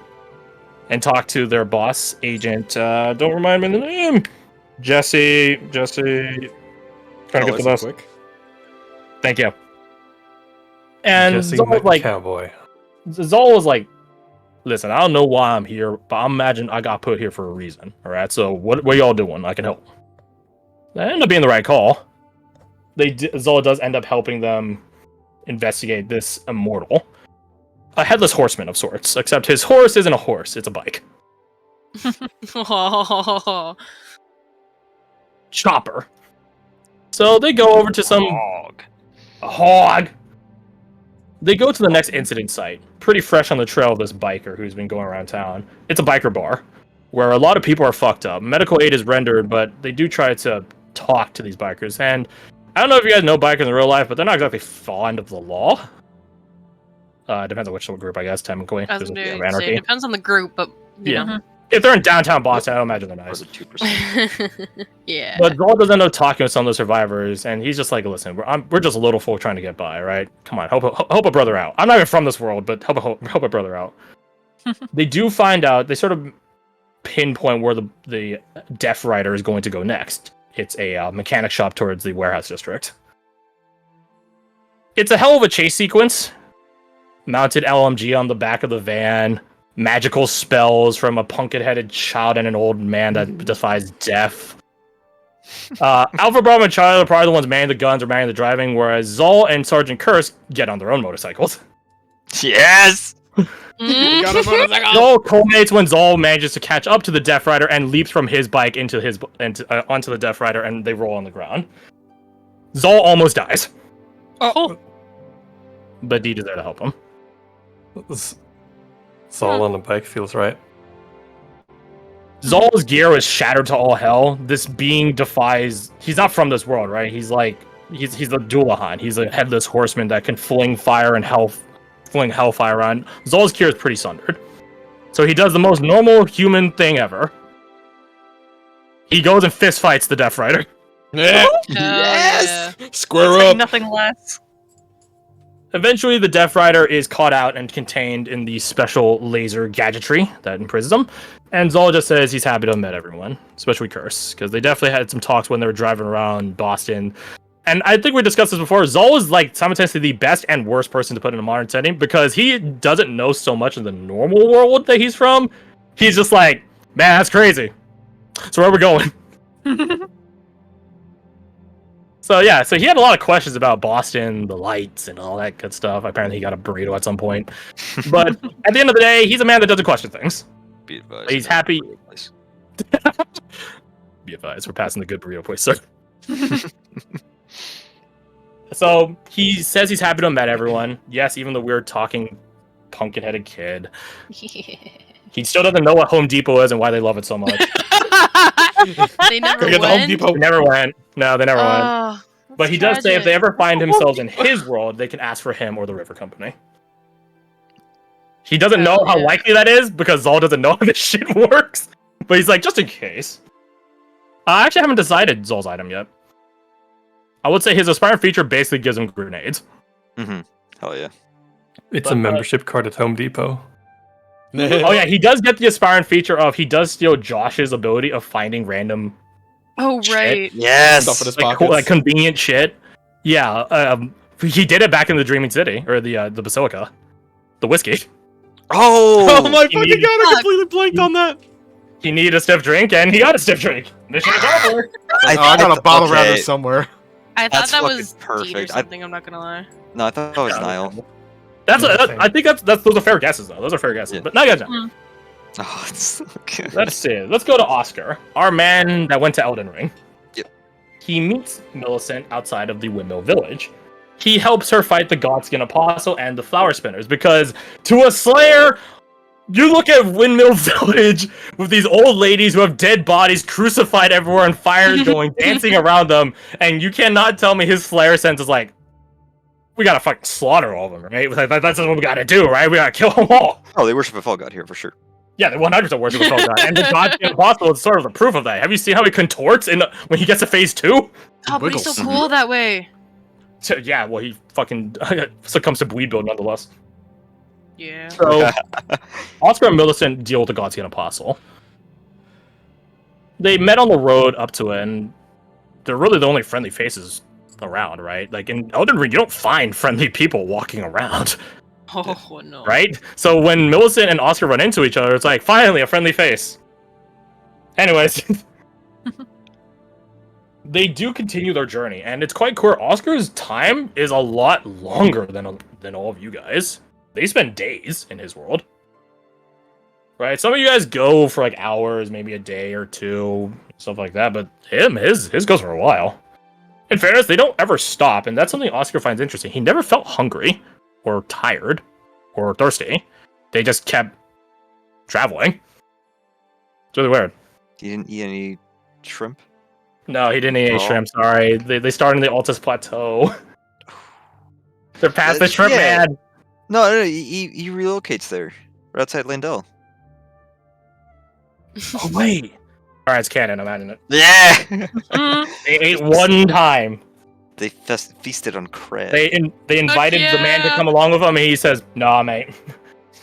and talked to their boss, Agent. Don't remind me of the name. Jesse. Trying to get the best. Quick. Thank you. And Jesse Zol was Cowboy. Zol was listen, I don't know why I'm here, but I imagine I got put here for a reason. All right, so what y'all doing? I can help. That ended up being the right call. Zol does end up helping them investigate this immortal, a headless horseman of sorts. Except his horse isn't a horse; it's a bike. Oh. Chopper. So they go over to some hog. They go to the next incident site, pretty fresh on the trail of this biker who's been going around town. It's a biker bar, where a lot of people are fucked up. Medical aid is rendered, but they do try to talk to these bikers. And I don't know if you guys know bikers in real life, but they're not exactly fond of the law. Depends on which group, I guess, technically. I was There's a gonna bit of say, anarchy. it depends on the group, but you Yeah. know. If they're in downtown Boston, I don't imagine they're Was nice. it 2%? Yeah. But Zol does end up talking with some of the survivors, and he's just listen, we're just little folk trying to get by, right? Come on, help a brother out. I'm not even from this world, but help a brother out. They do find out, they sort of pinpoint where the Deaf Rider is going to go next. It's a mechanic shop towards the warehouse district. It's a hell of a chase sequence. Mounted LMG on the back of the van. Magical spells from a pumpkin-headed child and an old man that defies death. Alpha, Bravo, and Charlie are probably the ones manning the guns or manning the driving, whereas Zol and Sergeant Kursk get on their own motorcycles. Yes! Mm. Got a motorcycle. Zol culminates when Zol manages to catch up to the Deaf Rider and leaps from his bike onto the Deaf Rider, and they roll on the ground. Zol almost dies, Oh, but Deed is there to help him. It's all on the bike, feels right. Zol's gear was shattered to all hell. This being defies. He's not from this world, right? He's the Doulahan. He's a headless horseman that can fling fire and fling hellfire around. Zol's gear is pretty sundered, so he does the most normal human thing ever. He goes and fist fights the Death Rider. Yes! Square It's like up. nothing less. Eventually, the Death Rider is caught out and contained in the special laser gadgetry that imprisons him. And Zol just says he's happy to have met everyone, especially Curse, because they definitely had some talks when they were driving around Boston. And I think we discussed this before. Zol is like simultaneously the best and worst person to put in a modern setting because he doesn't know so much in the normal world that he's from. He's just like, man, that's crazy. So where are we going? So yeah, so he had a lot of questions about Boston, the lights, and all that good stuff. Apparently, he got a burrito at some point. But at the end of the day, he's a man that doesn't question things. Be advised. He's happy. Place. Be advised, we're passing the good burrito place, sir. So he says he's happy to have met everyone. Yes, even the weird talking, pumpkin-headed kid. He still doesn't know what Home Depot is and why they love it so much. They never Go get the Home went. Depot. They never went. No, they never went. Oh, But he that's does say if they tragic. ever find themselves in his world, they can ask for him or the River Company. He doesn't know how Yeah. likely that is because Zol doesn't know how this shit works. But he's like, just in case. I actually haven't decided Zol's item yet. I would say his Aspirant feature basically gives him grenades. Mm-hmm. Hell yeah. It's But, a membership card at Home Depot. Oh yeah, he does get the Aspirant feature of he does steal Josh's ability of finding random Oh Shit. right. Yes. Stuff in his like, pockets. like convenient shit. Yeah, he did it back in the Dreaming City or the Basilica, the whiskey. Oh Oh. my He fucking needed- god! I completely blanked on that. He needed a stiff drink and he got a stiff drink. Mission accomplished. I got a bottle around there somewhere. I thought That's that fucking was Deed or perfect. something. I'm not gonna lie. No, I thought it was Yeah. Niall. I think that's those are fair guesses though. Those are fair guesses. Yeah. But no, guys, Oh, it's okay. let's see. Let's go to Oscar, our man that went to Elden Ring. Yep. He meets Millicent outside of the Windmill Village. He helps her fight the Godskin Apostle and the Flower Spinners because to a Slayer, you look at Windmill Village with these old ladies who have dead bodies crucified everywhere and fires going, dancing around them, and you cannot tell me his Slayer sense is like, we gotta fucking slaughter all of them, right? Like, that's what we gotta do, right? We gotta kill them all. Oh, they worship a fall god here for sure. Yeah, they 100% worship a Fall God. And the Godskin Apostle is sort of the proof of that. Have you seen how he contorts when he gets to phase 2? Oh, but he's so Wiggles. cool that way. So, yeah, well, he fucking succumbs to Bleed Build nonetheless. Yeah. So, Oscar and Millicent deal with the Godskin Apostle. They met on the road up to it, and they're really the only friendly faces around, right? Like, in Elden Ring, you don't find friendly people walking around. Oh no. Right? So when Millicent and Oscar run into each other, it's like, finally, a friendly face. Anyways. They do continue their journey, and it's quite cool. Oscar's time is a lot longer than all of you guys. They spend days in his world. Right? Some of you guys go for like hours, maybe a day or two, stuff like that, but his goes for a while. In fairness, they don't ever stop, and that's something Oscar finds interesting. He never felt hungry or tired or thirsty. They just kept traveling. It's really weird. You didn't eat any shrimp? No, he didn't eat any Oh. shrimp, sorry. They started in the Altus Plateau. They're past the shrimp Yeah. man. No, he relocates there. Right outside Landell. Oh, wait. Alright, it's canon, imagine it. Yeah! Mm, They ate one time. They feasted on crab. They invited the man to yeah. come along with them, and he says, nah, mate.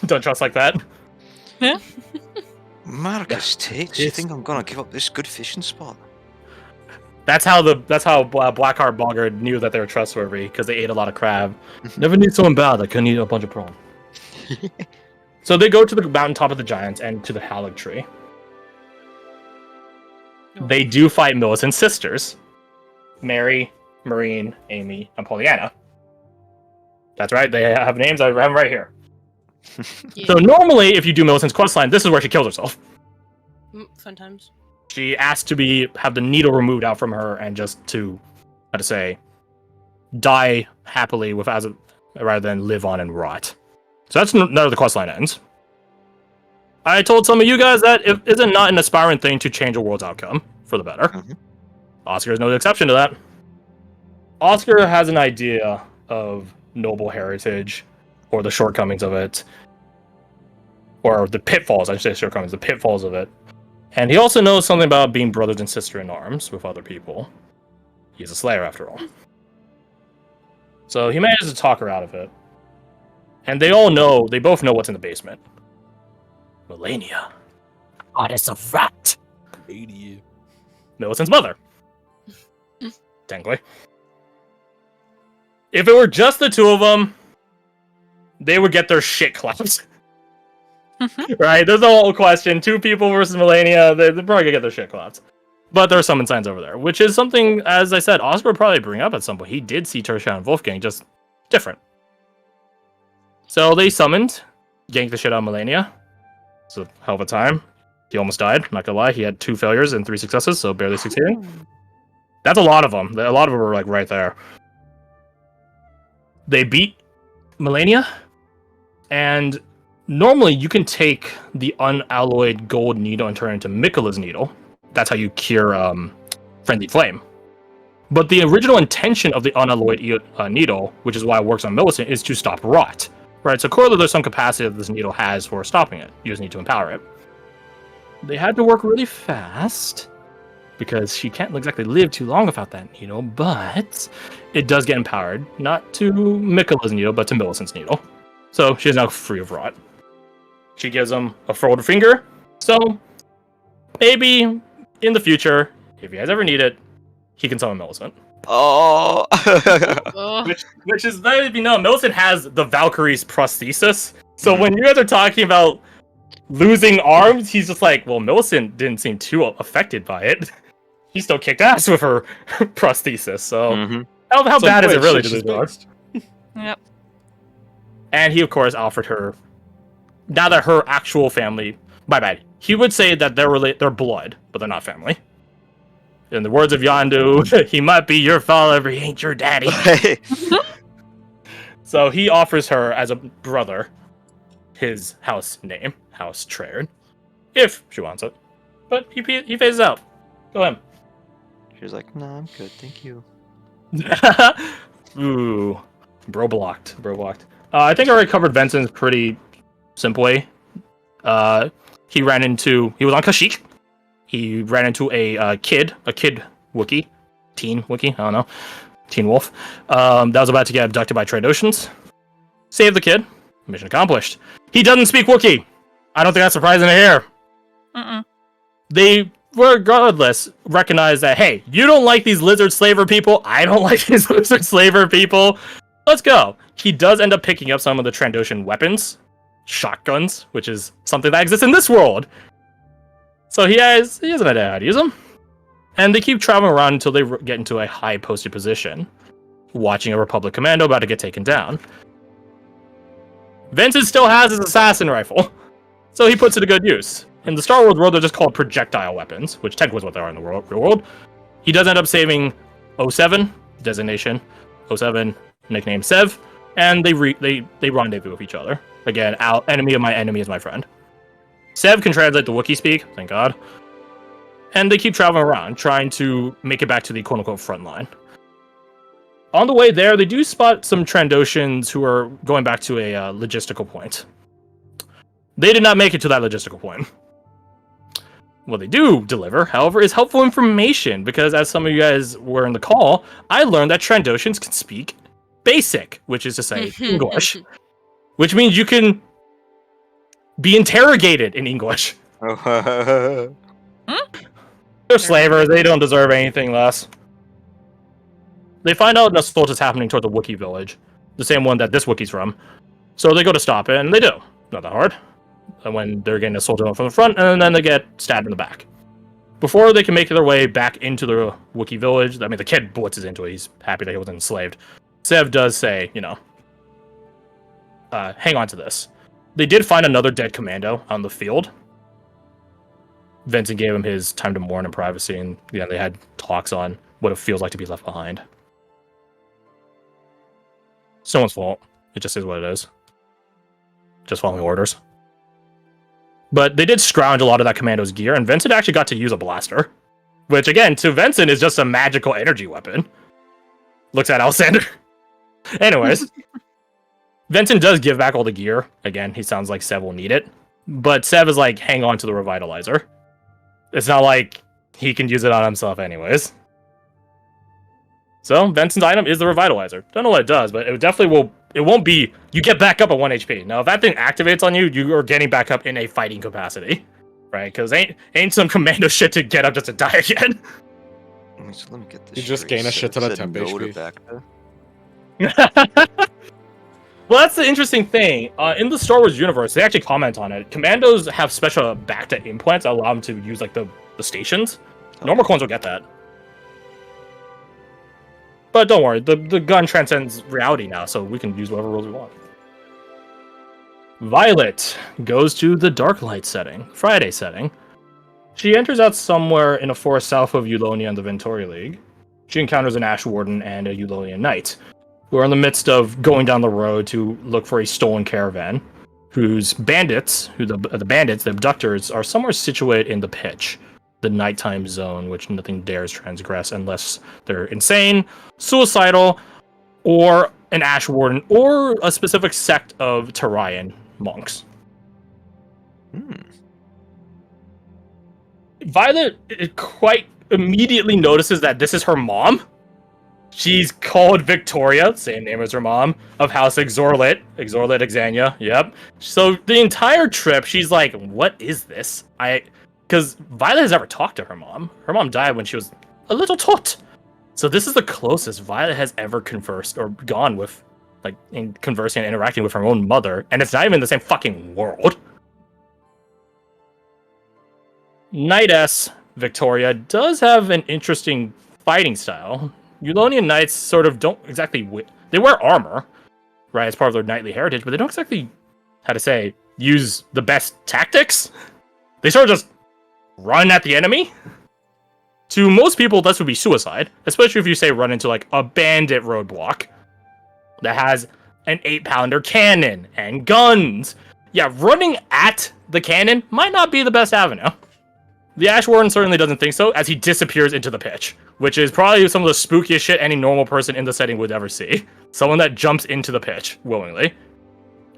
Don't trust like that. Marcus Tate, you think I'm gonna give up this good fishing spot? That's how Blackheart Bogard knew that they were trustworthy, because they ate a lot of crab. Never knew someone bad that couldn't eat a bunch of prawn. So they go to the mountaintop of the giants and to the Halig tree. They do fight Millicent's sisters, Mary, Marine, Amy, and Pollyanna. That's right, they have names. I have them right here. yeah. So normally, if you do Millicent's questline, this is where she kills herself. Fun times. She asked to have the needle removed out from her and just to, how to say, die happily rather than live on and rot. So that's none of the questline ends. I told some of you guys that it isn't not an aspirant thing to change a world's outcome for the better. Mhm. Oscar is no exception to that. Oscar has an idea of noble heritage, or the shortcomings of it, or the pitfalls, I should say shortcomings, the pitfalls of it. And he also knows something about being brothers and sisters in arms with other people. He's a Slayer after all. So he manages to talk her out of it. And they both know what's in the basement. Melania. Goddess of Rat. Millicent's mother. Technically. If it were just the two of them, they would get their shit clapped. Right? There's the whole question. 2 people versus Melania, they're probably gonna get their shit clapped. But there are summon signs over there, which is something, as I said, Oscar would probably bring up at some point. He did see Tertian and Wolfgang, just different. So they summoned, yanked the shit out of Melania. It's a hell of a time. He almost died, not gonna lie. He had 2 failures and 3 successes, so barely succeeding. That's a lot of them. A lot of them were like right there. They beat Melania, and normally you can take the unalloyed gold needle and turn it into Mikola's needle. That's how you cure Friendly Flame. But the original intention of the unalloyed needle, which is why it works on Millicent, is to stop rot. Right, so clearly there's some capacity that this needle has for stopping it. You just need to empower it. They had to work really fast, because she can't exactly live too long without that needle, but it does get empowered, not to Mikola's needle, but to Millicent's needle. So she's now free of rot. She gives him a folded finger, so maybe in the future, if you guys ever need it, he can summon Millicent. Oh. Which is, let me know, Millicent has the Valkyrie's prosthesis, so when you guys are talking about losing arms, he's just like, well, Millicent didn't seem too affected by it. He still kicked ass with her prosthesis, so how bad is it really to lose arms? Yep. And he, of course, offered her, now that her actual family, my bad, he would say that they're blood, but they're not family. In the words of Yondu, he might be your father, but he ain't your daddy. So he offers her as a brother his house name, House Treyarch, if she wants it. But he phases out. Go him. She was like, "No, I'm good, thank you." Ooh, bro blocked. I think I already covered Vincent's pretty simply. He was on Kashyyyk. He ran into a kid Wookiee, teen Wookiee, I don't know, teen wolf, that was about to get abducted by Trandoshan's. Saved the kid. Mission accomplished. He doesn't speak Wookiee. I don't think that's surprising to hear. They, regardless, recognize that, hey, you don't like these lizard slaver people, I don't like these lizard slaver people. Let's go. He does end up picking up some of the Trandoshan weapons, shotguns, which is something that exists in this world. So he has an idea how to use them. And they keep traveling around until they get into a high posted position, watching a Republic commando about to get taken down. Vincent still has his assassin rifle, so he puts it to good use. In the Star Wars world, they're just called projectile weapons, which technically is what they are in the real world. He does end up saving 07, designation, 07, nickname Sev, and they rendezvous with each other. Again, enemy of my enemy is my friend. Sev can translate the Wookiee speak, thank God. And they keep traveling around, trying to make it back to the quote-unquote front line. On the way there, they do spot some Trandoshans who are going back to a logistical point. They did not make it to that logistical point. What they do deliver, however, is helpful information, because as some of you guys were in the call, I learned that Trandoshans can speak Basic, which is to say English, which means you can be interrogated in English. They're slavers, they don't deserve anything less. They find out an assault is happening toward the Wookiee village, the same one that this Wookiee's from. So they go to stop it, and they do. Not that hard. And when they're getting assaulted from the front, and then they get stabbed in the back. Before they can make their way back into the Wookiee village, I mean, the kid blitzes into it. He's happy that he wasn't enslaved. Sev does say, hang on to this. They did find another dead commando on the field. Vincent gave him his time to mourn in privacy, and they had talks on what it feels like to be left behind. Someone's fault. It just is what it is. Just following orders. But they did scrounge a lot of that commando's gear, and Vincent actually got to use a blaster. Which, again, to Vincent is just a magical energy weapon. Looks at Alexander. Anyways. Vincent does give back all the gear. Again, he sounds like Sev will need it. But Sev is like, hang on to the revitalizer. It's not like he can use it on himself anyways. So Benson's item is the Revitalizer. Don't know what it does, but it definitely will. It won't be you get back up at 1 HP. Now, if that thing activates on you, you are getting back up in a fighting capacity, right? Because ain't some commando shit to get up just to die again. So let me get this. You just straight. gain a So shit ton it of said temp no to HP. back. Well, that's the interesting thing. In the Star Wars universe, they actually comment on it. Commandos have special back-to implants that allow them to use like the stations. Normal clones will get that. But don't worry, the gun transcends reality now, so we can use whatever rules we want. Violet goes to the Dark Light setting, Friday setting. She enters out somewhere in a forest south of Eulonia and the Ventori League. She encounters an Ash Warden and a Eulonian Knight, who are in the midst of going down the road to look for a stolen caravan, whose bandits, the abductors, are somewhere situated in the pitch, the nighttime zone, which nothing dares transgress unless they're insane, suicidal, or an Ash Warden, or a specific sect of Tarian monks. Violet quite immediately notices that this is her mom. She's called Victoria, same name as her mom, of House Exorlit Exania, yep. So the entire trip, she's like, what is this? Because Violet has never talked to her mom. Her mom died when she was a little tot. So this is the closest Violet has ever conversed or gone with, like, in conversing and interacting with her own mother, and it's not even the same fucking world. Knightess Victoria does have an interesting fighting style. Eulonian Knights sort of don't exactly... They wear armor, right, as part of their knightly heritage, but they don't exactly, use the best tactics. They sort of just run at the enemy. To most people, this would be suicide, especially if you, say, run into, like, a bandit roadblock that has an 8-pounder cannon and guns. Yeah, running at the cannon might not be the best avenue. The Ash Warden certainly doesn't think so, as he disappears into the pitch, which is probably some of the spookiest shit any normal person in the setting would ever see. Someone that jumps into the pitch, willingly.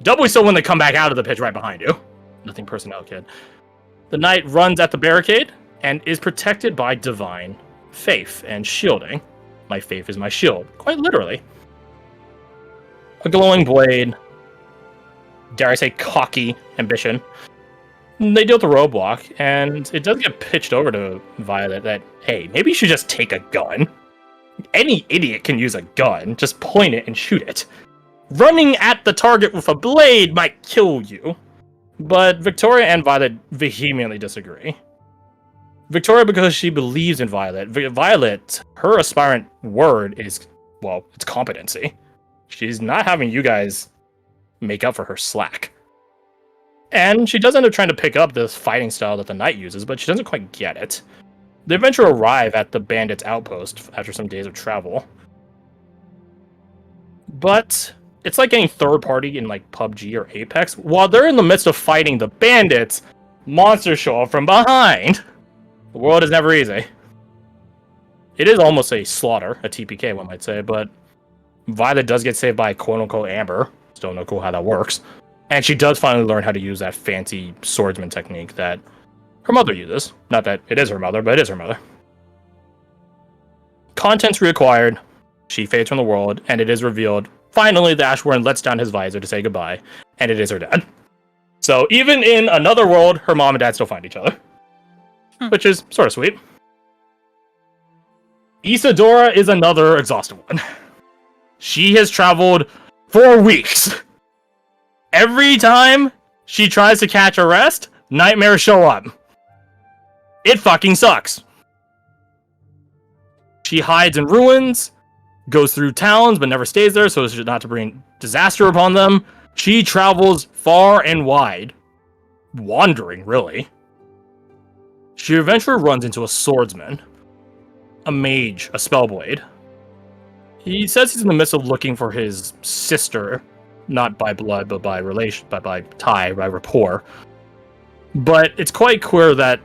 Doubly so when they come back out of the pitch right behind you. Nothing personnel, kid. The knight runs at the barricade, and is protected by divine faith and shielding. My faith is my shield, quite literally. A glowing blade, dare I say cocky ambition. They deal with the roadblock, and it does get pitched over to Violet that, hey, maybe you should just take a gun. Any idiot can use a gun, just point it and shoot it. Running at the target with a blade might kill you. But Victoria and Violet vehemently disagree. Victoria, because she believes in Violet. Violet, her aspirant word is, well, it's competency. She's not having you guys make up for her slack. And she does end up trying to pick up this fighting style that the knight uses, but she doesn't quite get it. They eventually arrive at the bandits' outpost after some days of travel. But it's like getting third party in like PUBG or Apex. While they're in the midst of fighting the bandits, monsters show up from behind. The world is never easy. It is almost a slaughter, a TPK one might say, but Violet does get saved by quote-unquote Amber. Still no clue how that works. And she does finally learn how to use that fancy swordsman technique that her mother uses. Not that it is her mother, but it is her mother. Contents reacquired. She fades from the world, and it is revealed. Finally, the Ash Warden lets down his visor to say goodbye, and it is her dad. So even in another world, her mom and dad still find each other. Which is sort of sweet. Isadora is another exhausted one. She has traveled for weeks. Every time she tries to catch a rest, nightmares show up. It fucking sucks. She hides in ruins, goes through towns, but never stays there so as not to bring disaster upon them. She travels far and wide, wandering, really. She eventually runs into a swordsman, a mage, a spellblade. He says he's in the midst of looking for his sister, not by blood, but by relation, by tie, by rapport. But it's quite clear that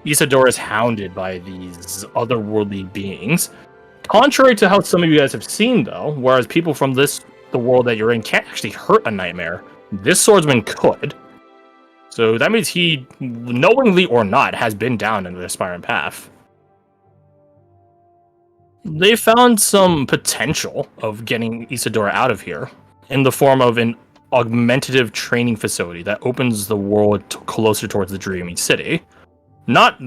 Isadora is hounded by these otherworldly beings. Contrary to how some of you guys have seen, though, whereas people from the world that you're in can't actually hurt a nightmare, this swordsman could. So that means he, knowingly or not, has been down an aspirant path. they found some potential of getting Isadora out of here in the form of an augmentative training facility that opens the world closer towards the Dreaming City. Not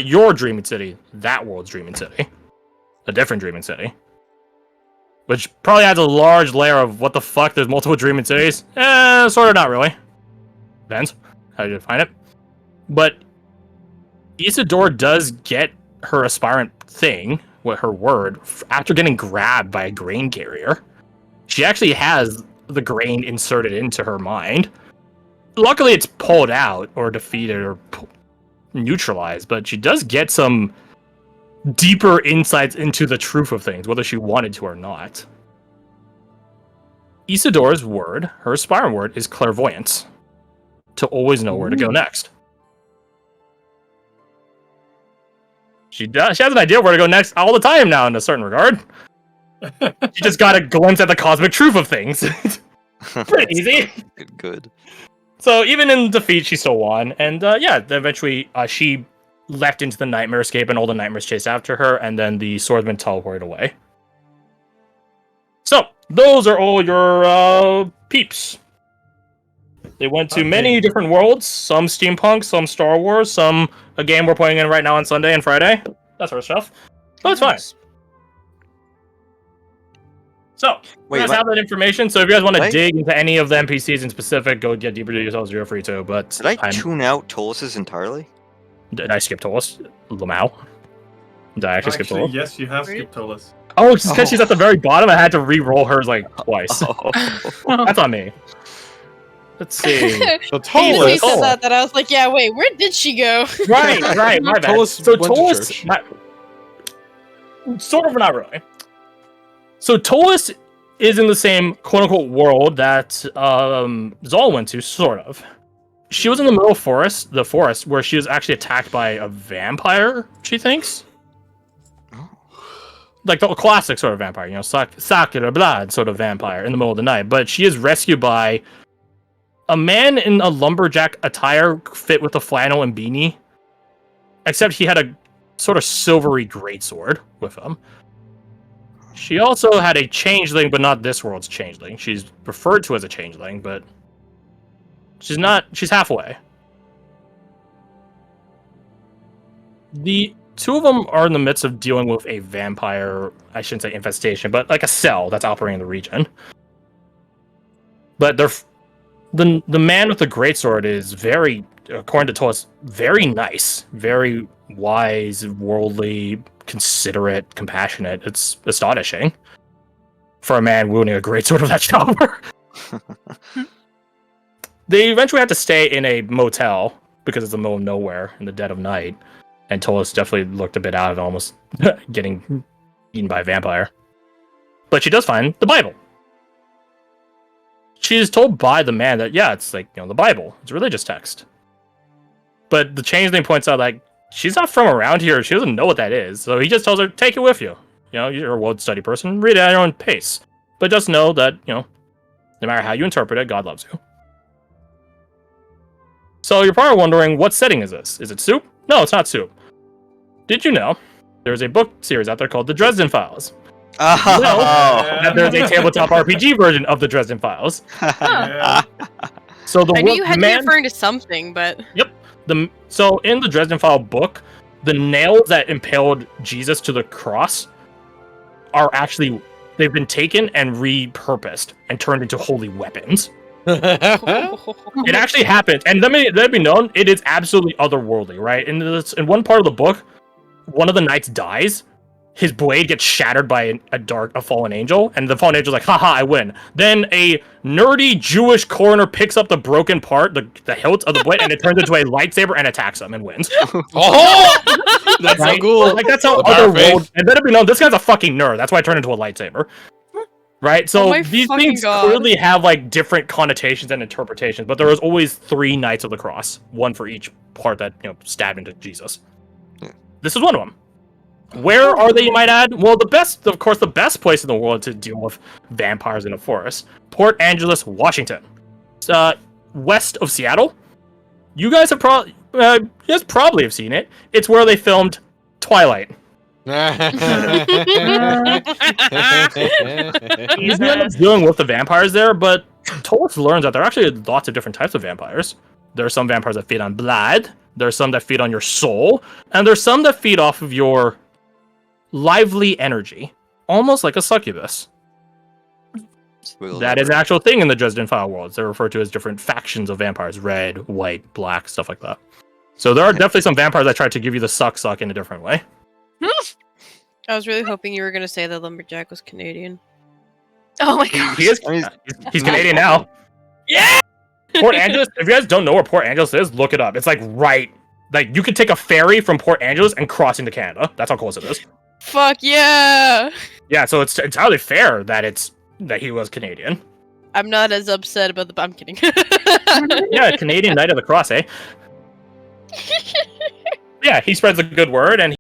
your Dreaming City, that world's Dreaming City. A different Dreaming City. Which probably adds a large layer of what the fuck, there's multiple Dreaming Cities? Sort of not really. Depends how you define it. But Isadora does get her aspirant thing, with her word, after getting grabbed by a grain carrier. She actually has the grain inserted into her mind. Luckily, it's pulled out or defeated or neutralized, but she does get some deeper insights into the truth of things, whether she wanted to or not. Isadora's word, her aspirant word, is clairvoyance. To always know where to go next. She has an idea where to go next all the time now, in a certain regard. She just got a glimpse at the cosmic truth of things. Pretty easy. Good. So even in defeat, she still won, and eventually she left into the nightmarescape, and all the nightmares chased after her, and then the swordsman teleported away. So those are all your peeps. They went to many different worlds, some steampunk, some Star Wars, some a game we're playing in right now on Sunday and Friday. That sort of stuff. But it's fine. So, you guys have that information, so if you guys want to dig into any of the NPCs in specific, go get deeper to yourselves, you're free to, but... Did I tune out Tolus's entirely? Did I skip Tolus? Lamau? Did I actually skip Tolus? Yes, you have skipped Tolus. Oh, it's because she's at the very bottom, I had to re-roll hers, twice. That's on me. Let's see. So Totally Tolus. said that I was like, yeah, wait, where did she go? Right, my bad. Tolus So went to Tolus... church. Sort of, but not really. So Tolus is in the same quote-unquote world that Zal went to, sort of. She was in the middle of the forest, where she was actually attacked by a vampire, she thinks. Like the classic sort of vampire, suck your blood sort of vampire in the middle of the night. But she is rescued by a man in a lumberjack attire fit with a flannel and beanie. Except he had a sort of silvery greatsword with him. She also had a changeling, but not this world's changeling. She's referred to as a changeling, but she's not. She's halfway. The two of them are in the midst of dealing with a vampire, I shouldn't say infestation, but like a cell that's operating in the region. But the man with the greatsword is very, according to Tolus, very nice, very wise, worldly, considerate, compassionate. It's astonishing for a man wielding a greatsword of that caliber. They eventually had to stay in a motel because it's the middle of nowhere in the dead of night, and Tolus definitely looked a bit out of almost getting eaten by a vampire. But she does find the Bible. She is told by the man that, it's the Bible. It's a religious text. But the changeling points out, she's not from around here. She doesn't know what that is. So he just tells her, take it with you. You're a world study person. Read it at your own pace. But just know that, no matter how you interpret it, God loves you. So you're probably wondering, what setting is this? Is it soup? No, it's not soup. Did you know there's a book series out there called The Dresden Files? That there's a tabletop RPG version of The Dresden Files. Huh. So I knew you had to be referring to something, but... Yep. So in the Dresden File book, the nails that impaled Jesus to the cross are actually... They've been taken and repurposed and turned into holy weapons. It actually happened, and let me be known, it is absolutely otherworldly, right? In one part of the book, one of the knights dies, his blade gets shattered by a fallen angel, and the fallen angel's like, haha, I win. Then a nerdy Jewish coroner picks up the broken part, the hilt of the blade, and it turns into a lightsaber and attacks him and wins. Oh! That's Right? so cool. That's how otherworld. And better be known, this guy's a fucking nerd. That's why I turned into a lightsaber. Right? So these things clearly have different connotations and interpretations, but there was always 3 Knights of the Cross, one for each part that stabbed into Jesus. This is one of them. Where are they, you might add? Well, the best place in the world to deal with vampires in a forest, Port Angeles, Washington. It's west of Seattle. You guys have probably have seen it. It's where they filmed Twilight. He's not dealing with the vampires there, but Tolos learns that there are actually lots of different types of vampires. There are some vampires that feed on blood, there's some that feed on your soul, and there's some that feed off of your lively energy, almost like a succubus. That is an actual thing in the Dresden File worlds. They're referred to as different factions of vampires: red, white, black, stuff like that. So there are definitely some vampires that try to give you the suck in a different way. I was really hoping you were going to say that Lumberjack was Canadian. Oh my god. He is. He's Canadian now. Yeah. Port Angeles. If you guys don't know where Port Angeles is, look it up. It's like right. Like you could take a ferry from Port Angeles and cross into Canada. That's how close it is. Fuck yeah! Yeah. So it's entirely fair that he was Canadian. I'm not as upset about the. I'm kidding. Yeah, Canadian Knight of the Cross, eh? Yeah, he spreads a good word and